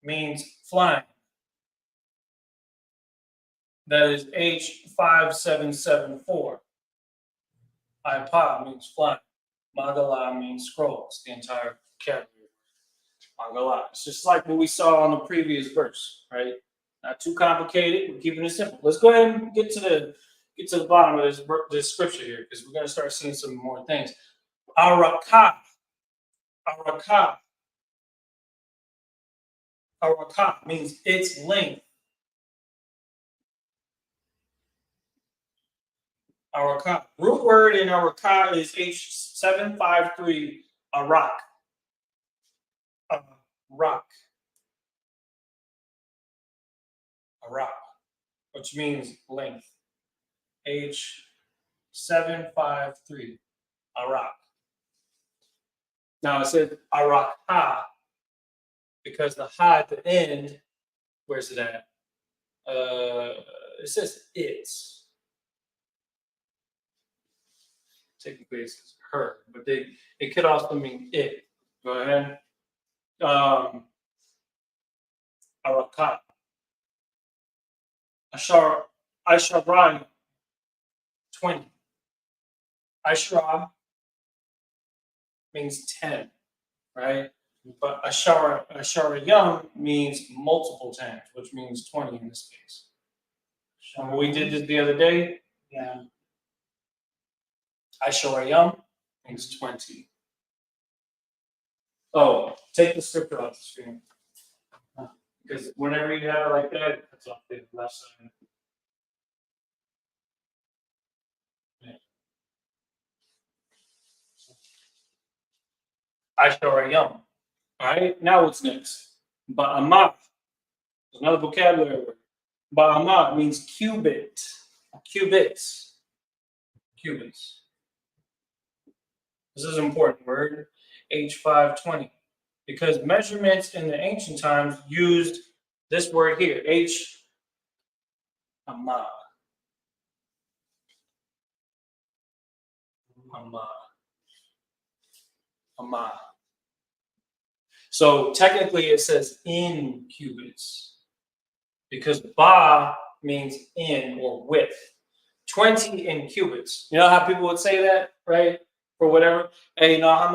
means flying. That is H5774. Ipah means flying. Magalah means scrolls. The entire vocabulary. Magalah. It's just like what we saw on the previous verse, right? Not too complicated. We're keeping it simple. Let's go ahead and get to the bottom of this scripture here, because we're going to start seeing some more things. Arakah. Arakah. Arakah means its length. Arakah. Root word in Arakah is H753, arak. Rock. Arak, which means length. H753, arak. Now it says arakah because the ha at the end, where's it at? It says it's. Technically it says her, but it could also mean it. Go ahead. Arakat. Asharai 20. Ashra means 10, right? But Asharayam means multiple times, which means 20 in this case. We did this the other day. Yeah. Asharayam means 20. Oh, take the scripture off the screen. Because whenever you have it like that, it cuts off the left side. Asharayam. All right, now what's next? Ba'amah. Another vocabulary word. Ba'amah means cubit. Cubits. Cubits. This is an important word. H520. Because measurements in the ancient times used this word here, Amah. Amah. So technically it says in cubits because ba means in or with. 20 in cubits. You know how people would say that, right? For whatever. Hey, you know how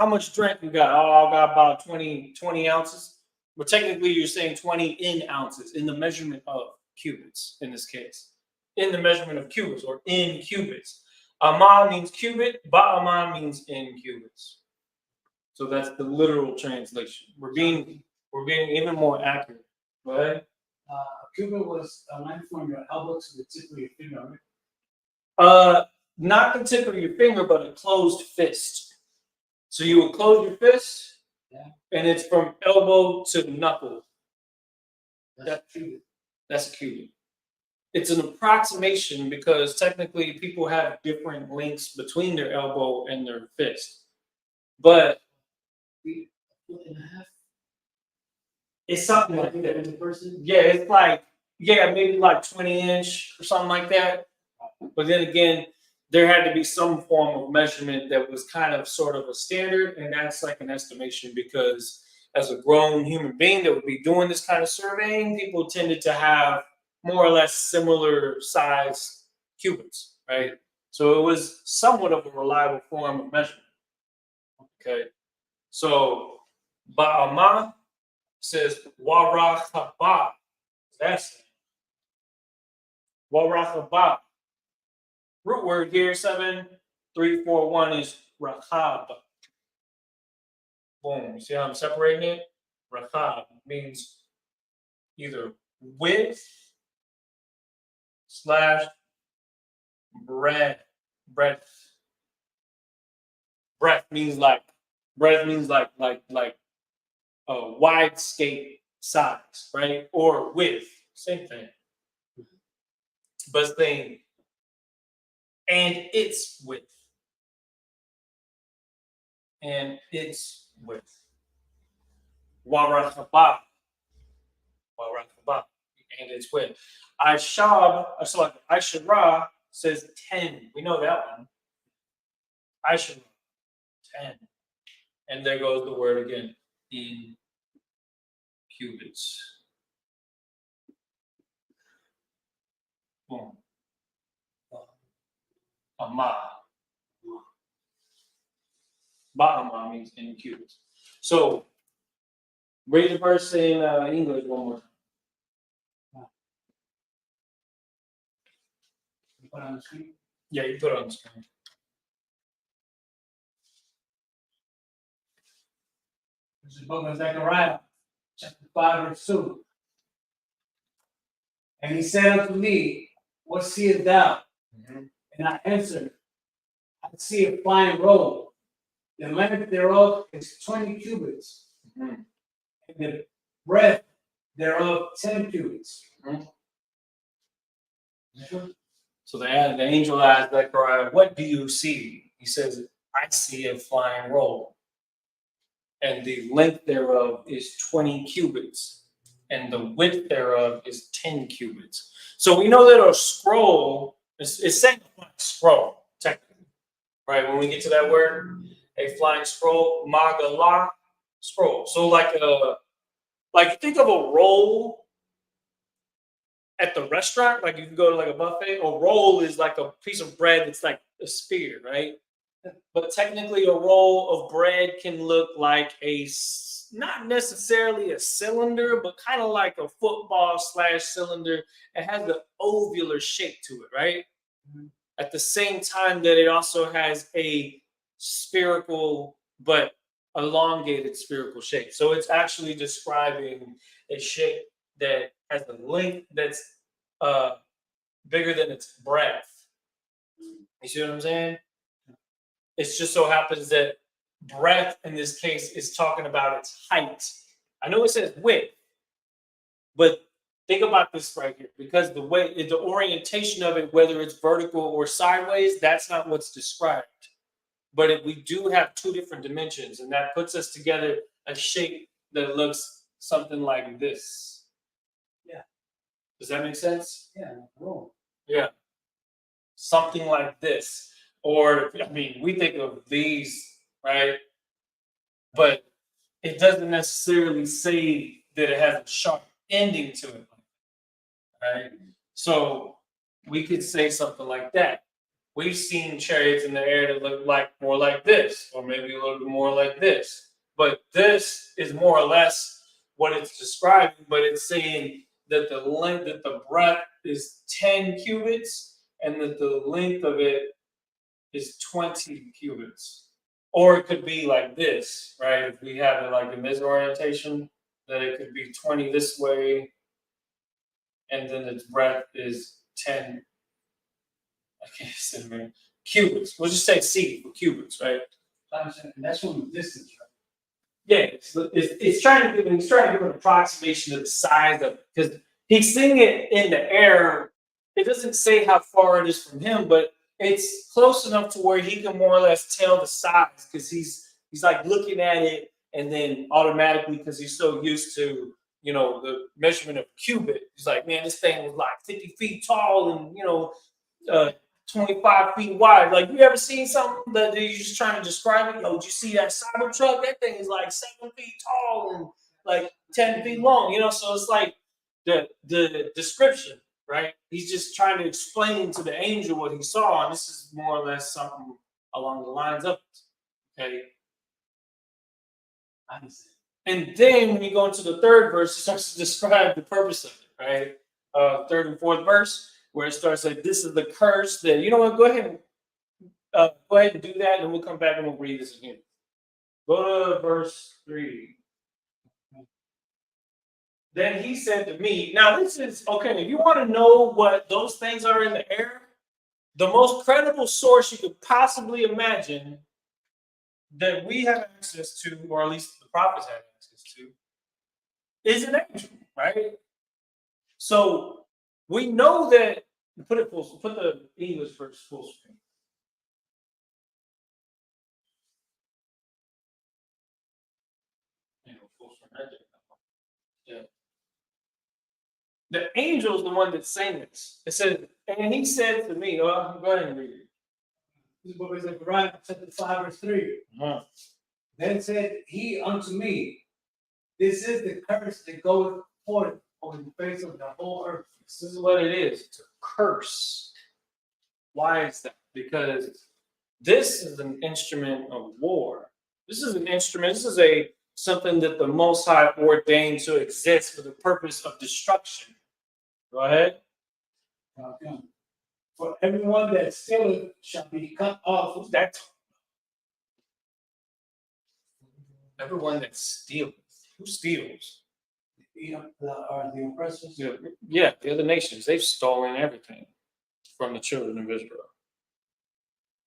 much drink you got? Oh, I got about 20 ounces. But technically you're saying 20 in ounces in the measurement of cubits in this case. In the measurement of cubits or in cubits. Amah means cubit, ba'amah means in cubits. So that's the literal translation. We're being even more accurate. Go ahead. Cubit was a line from your elbow to the tip of your finger, right? Not the tip of your finger, but a closed fist. So you would close your fist, and it's from elbow to knuckle. That's a cubit. That's a cubit. It's an approximation because technically people have different lengths between their elbow and their fist. But A foot and a half. it's something like that. In the person. Yeah, it's like, maybe like 20-inch or something like that. But then again, there had to be some form of measurement that was kind of sort of a standard, and that's like an estimation because as a grown human being that would be doing this kind of surveying, people tended to have more or less similar size cubits, right? So it was somewhat of a reliable form of measurement. Okay, so Ba'ama says Warachaba. That's Warachaba. Root word here 7341 is Rachab. Boom. You see how I'm separating it? Rachab means either width / breadth. Breadth means like wide scape size, right? Or width, same thing. But saying and its width. And its width. Warachaba. Warachaba. And its width. Aishara says 10. We know that one. Aishara, 10. And there goes the word again. In cubits. Boom. Ama. Ba'ama means in cubits. So, read the verse in English one more time. You put it on the screen. Yeah, you put it on the screen. This is the book of Zechariah, chapter 5, verse 2. And he said unto me, what seest thou? And I answered, I see a fine robe. The length thereof is 20 cubits, and the breadth thereof 10 cubits. So the angel asked Zechariah, what do you see? He says, I see a flying robe. And the length thereof is 20 cubits, and the width thereof is 10 cubits. So we know that a scroll is saying a flying scroll, technically. Right? When we get to that word, a flying scroll, magala scroll. So like think of a roll at the restaurant, like you can go to like a buffet. A roll is like a piece of bread that's like a spear, right? But technically, a roll of bread can look like not necessarily a cylinder, but kind of like a football / cylinder. It has the ovular shape to it, right? At the same time that it also has a spherical but elongated spherical shape. So it's actually describing a shape that has a length that's bigger than its breadth. You see what I'm saying? It just so happens that breadth in this case is talking about its height. I know it says width, but think about this right here, because the orientation of it, whether it's vertical or sideways, that's not what's described. But we do have two different dimensions, and that puts us together a shape that looks something like this. Yeah. Does that make sense? Yeah. Cool. Yeah. Something like this. Or, I mean, we think of these, right? But it doesn't necessarily say that it has a sharp ending to it, right? So we could say something like that. We've seen chariots in the air that look like more like this, or maybe a little bit more like this. But this is more or less what it's describing, but it's saying that the breadth is 10 cubits and that the length of it is 20 cubits. Or it could be like this, right? If we have it like in this orientation, that it could be 20 this way, and then its breadth is 10. I can't say it, cubits. We'll just say C for cubits, right? That's from the distance, right? Yeah, it's trying to give an approximation of the size of it, because he's seeing it in the air. It doesn't say how far it is from him, but it's close enough to where he can more or less tell the size, because he's like looking at it, and then automatically, because he's so used to the measurement of cubit, he's like, man, this thing was like 50 feet tall, and 25 feet wide. Like, you ever seen something that you're just trying to describe it? Yo, did you see that Cybertruck? That thing is like 7 feet tall and like 10 feet long, you know? So it's like the description, right? He's just trying to explain to the angel what he saw, and this is more or less something along the lines of it. Okay. And then when you go into the third verse, it starts to describe the purpose of it, right? Third and fourth verse, where it starts like, this is the curse that, you know what, go ahead and do that, and we'll come back and we'll read this again. Go to verse 3. Then he said to me, now this is, okay, if you want to know what those things are in the air, the most credible source you could possibly imagine that we have access to, or at least the prophets have access to, is an angel, right? So we know that, put the English verse full screen. Yeah. The angel is the one that's saying this. It said, and he said to me, go ahead and read it. This is what is Zechariah chapter 5, verse 3. Uh-huh. Then said he unto me, this is the curse that goeth forth over the face of the whole earth. This is what it is, to curse. Why is that? Because this is an instrument of war. This is an instrument, this is something that the Most High ordained to exist for the purpose of destruction. Go ahead. Okay. For everyone that stealeth shall be cut off. That everyone that steals. Who steals? The oppressors. Yeah, the other nations. They've stolen everything from the children of Israel.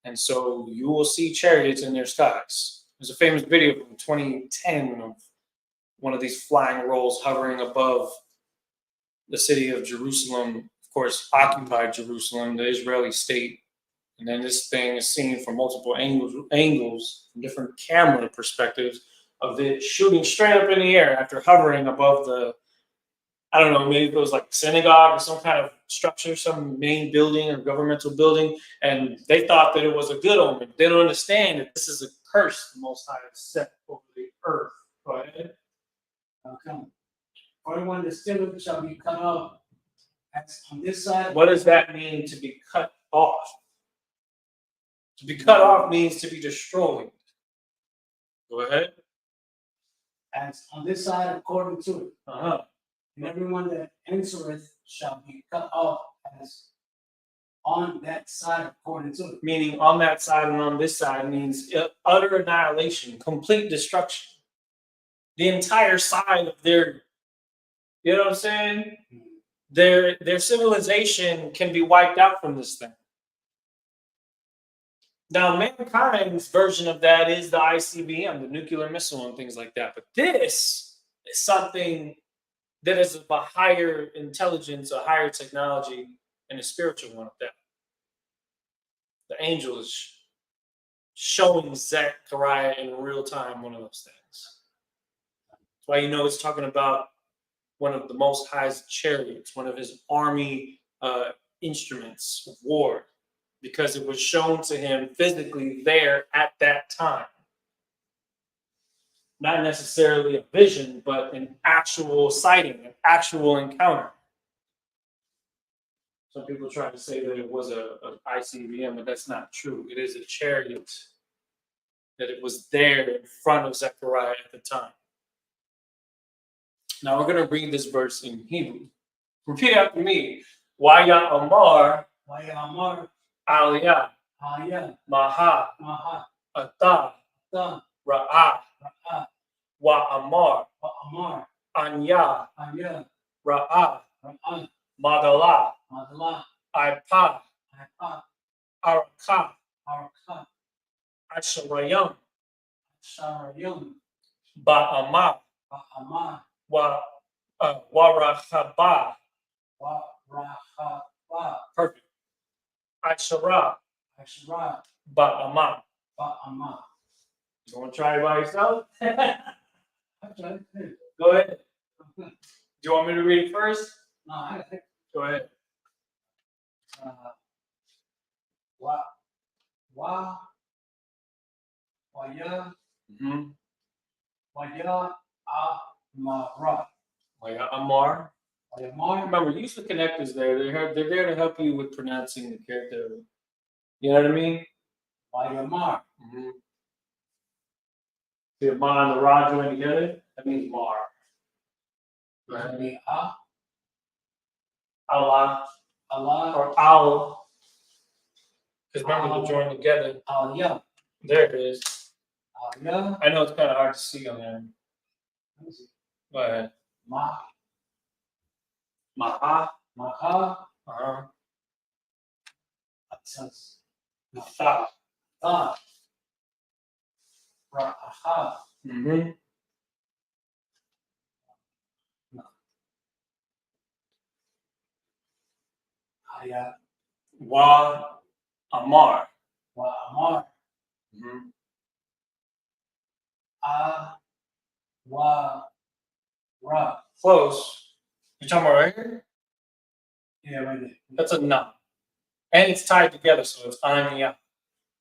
And so you will see chariots in their skies. There's a famous video from 2010 of one of these flying rolls hovering above the city of Jerusalem, of course, occupied Jerusalem, the Israeli state. And then this thing is seen from multiple angles, from different camera perspectives of it shooting straight up in the air after hovering above I don't know, maybe it was like a synagogue or some kind of structure, some main building or governmental building. And they thought that it was a good omen. They don't understand that this is a curse the Most High has set over the earth. Go ahead. Okay. For everyone that stealeth shall be cut off. That's on this side. What does that mean, to be cut off? To be cut off means to be destroyed. Go ahead. As on this side according to it. Uh-huh. And everyone that answereth shall be cut off as on that side according to it. Meaning on that side and on this side means utter annihilation, complete destruction. The entire side of their, you know what I'm saying? Their civilization can be wiped out from this thing. Now, mankind's version of that is the ICBM, the nuclear missile and things like that. But this is something that is of a higher intelligence, a higher technology, and a spiritual one of that. The angel is showing Zechariah in real time one of those things. That's why you know it's talking about one of the Most High's chariots, one of his army instruments of war, because it was shown to him physically there at that time. Not necessarily a vision, but an actual sighting, an actual encounter. Some people try to say that it was a ICBM, but that's not true. It is a chariot, that it was there in front of Zechariah at the time. Now we're going to read this verse in Hebrew. Repeat after me. Waya Amar Aliyah Maha Ata Ra'ah Wa Amar Anya Ra'ah Madala Ipa Araka Asharayam Ba'ama Wa Warahaba. Perfect. Ashara Ba'ama. You want to try it by yourself? Go ahead. Do you want me to read it first? No, I think. Go ahead. Waya Amara. Waya Amar. Waya Amar. Remember, use the connectors there. They're there to help you with pronouncing the character. You know what I mean? Waya Amar. Mm-hmm. See, Ma and the Ra join together. That means Mar. Right. Allah Allah. or Al. Because remember, they join together. Aliyah. There it is. Aliyah. I know it's kind of hard to see on there. Go ahead. Ma. Maha. Maha. Uh-huh. Atas. Tha. Ah. Ra'aha. Mm-hmm. Haya. Wa Amar. Wa Amar. Mm-hmm. Wa Ra. Close. You're talking about right here? Yeah, right there. That's a na. And it's tied together, so it's Anya.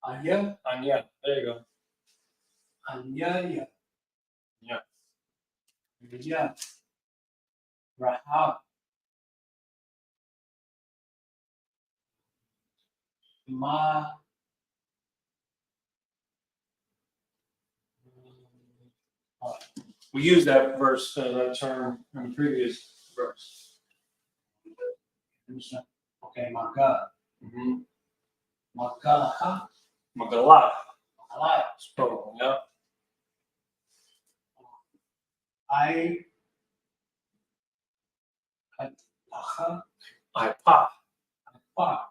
Anya. Anya. There you go. Anya. Yeah. Yeah. Raha. Ma. We used that verse, that term in the previous verse. Okay, Maga. Mm-hmm. Magalaha. Magalah. Malaya. Plural, yeah. Aha. Ipa. Pa.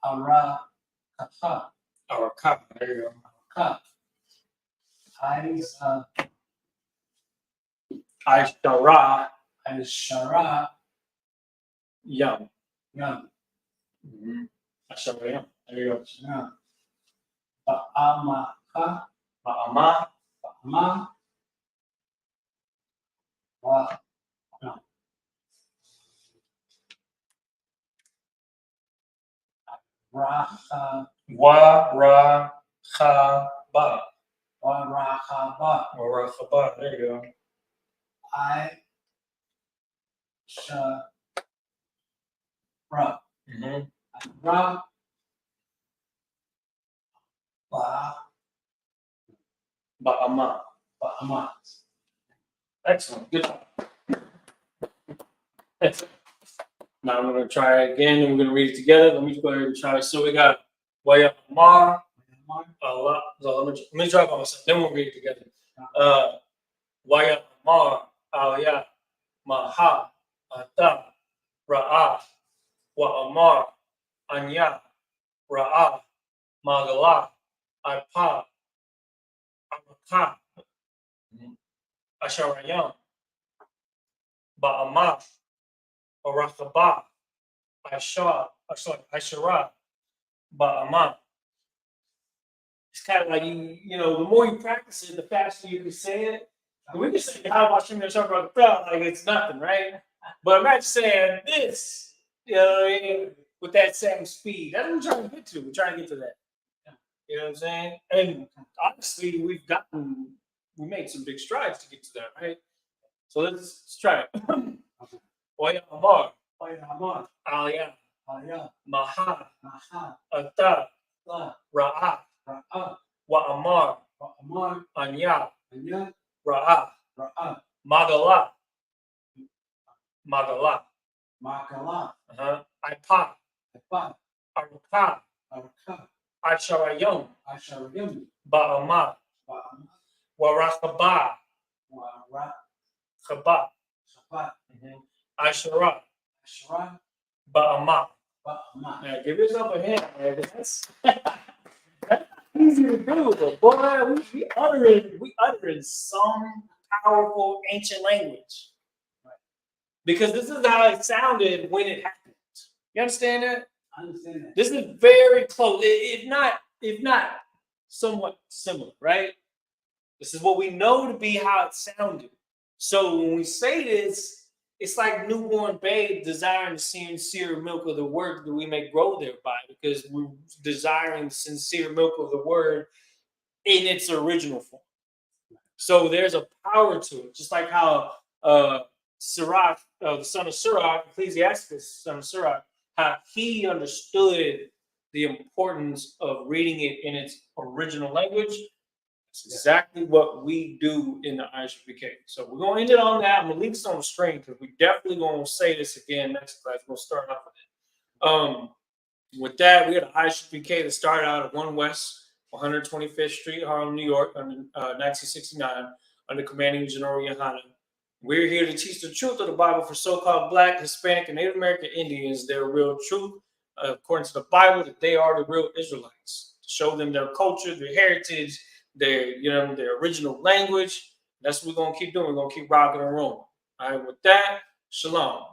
Ara. Kaha. Or ka. There you go. Ka. Aishara. Shara. Yum. Yum. Mm-hmm. Ashara yum. There you go. Yeah. Ba'amaha. Ba'ama. Ba'ama. Wa. Raha. Wa ra cha ba. Wa rahaba. Wa ra cha ba. There you go. Shara. Mm-hmm. Ra. Ba. Ba'ama. Ba'ama. Excellent. Good job. Now I'm going to try it again and we're going to read it together. Let me go ahead and try. So we got Waya Amar. Allah. So let me try by myself. Then we'll read it together. Waya Amar. Aliyah. Maha. Ata. Ra'ah. Wa Amar. Anya. Ra'ah. Magalah. Ipa. Amaka. Asharayam. Ba'amah. Arakaba. Ashara. Ba'amah. It's kind of like you know, the more you practice it, the faster you can say it. And we can say how about Shimon Shabbat like it's nothing, right? But imagine saying this, you know what I mean, with that same speed. That's what we're trying to get to. We're trying to get to that. You know what I'm saying? And honestly, we made some big strides to get to that, right? So let's try it. Waya Amar. Waya Amar. Aliyah. Aliyah. Maha. Maha. Ata. La. Ra'ah. Ra'ah. Wa Amar. Wa Amar. Anya. Anya. Ra'ah. Ra'ah. Magalah. Magalah. Makala. Ipa. Ipa. Araka. Araka. Asharayam. Asharayam. Ba'amah. Ba'amah. Warakaba. Warakaba. Chaba. Chaba. Ashara. Ashara. Ba'amah. Ba'amah. Yeah, give yourself a hand, man. That's easy to do, but boy, we uttering some powerful ancient language. Right. Because this is how it sounded when it happened. You understand that? I understand that. This is very close, if not somewhat similar, right? This is what we know to be how it sounded. So when we say this, it's like newborn babe desiring the sincere milk of the word that we may grow thereby, because we're desiring sincere milk of the word in its original form. So there's a power to it, just like how Sirach, the son of Sirach, Ecclesiastes, son of Sirach, how he understood the importance of reading it in its original language. It's exactly what we do in the ISUPK. So we're going to end it on that. I'm going to leave this on the screen because we definitely going to say this again next class. We'll start off with it. With that, we had an ISUPK that started out at 1 West 125th Street, Harlem, New York, under 1969, under commanding General Yohana. We're here to teach the truth of the Bible for so-called Black, Hispanic, and Native American Indians, their real truth, according to the Bible, that they are the real Israelites. To show them their culture, their heritage, their original language. That's what we're gonna keep doing. We're gonna keep rocking and rolling. All right, with that, shalom.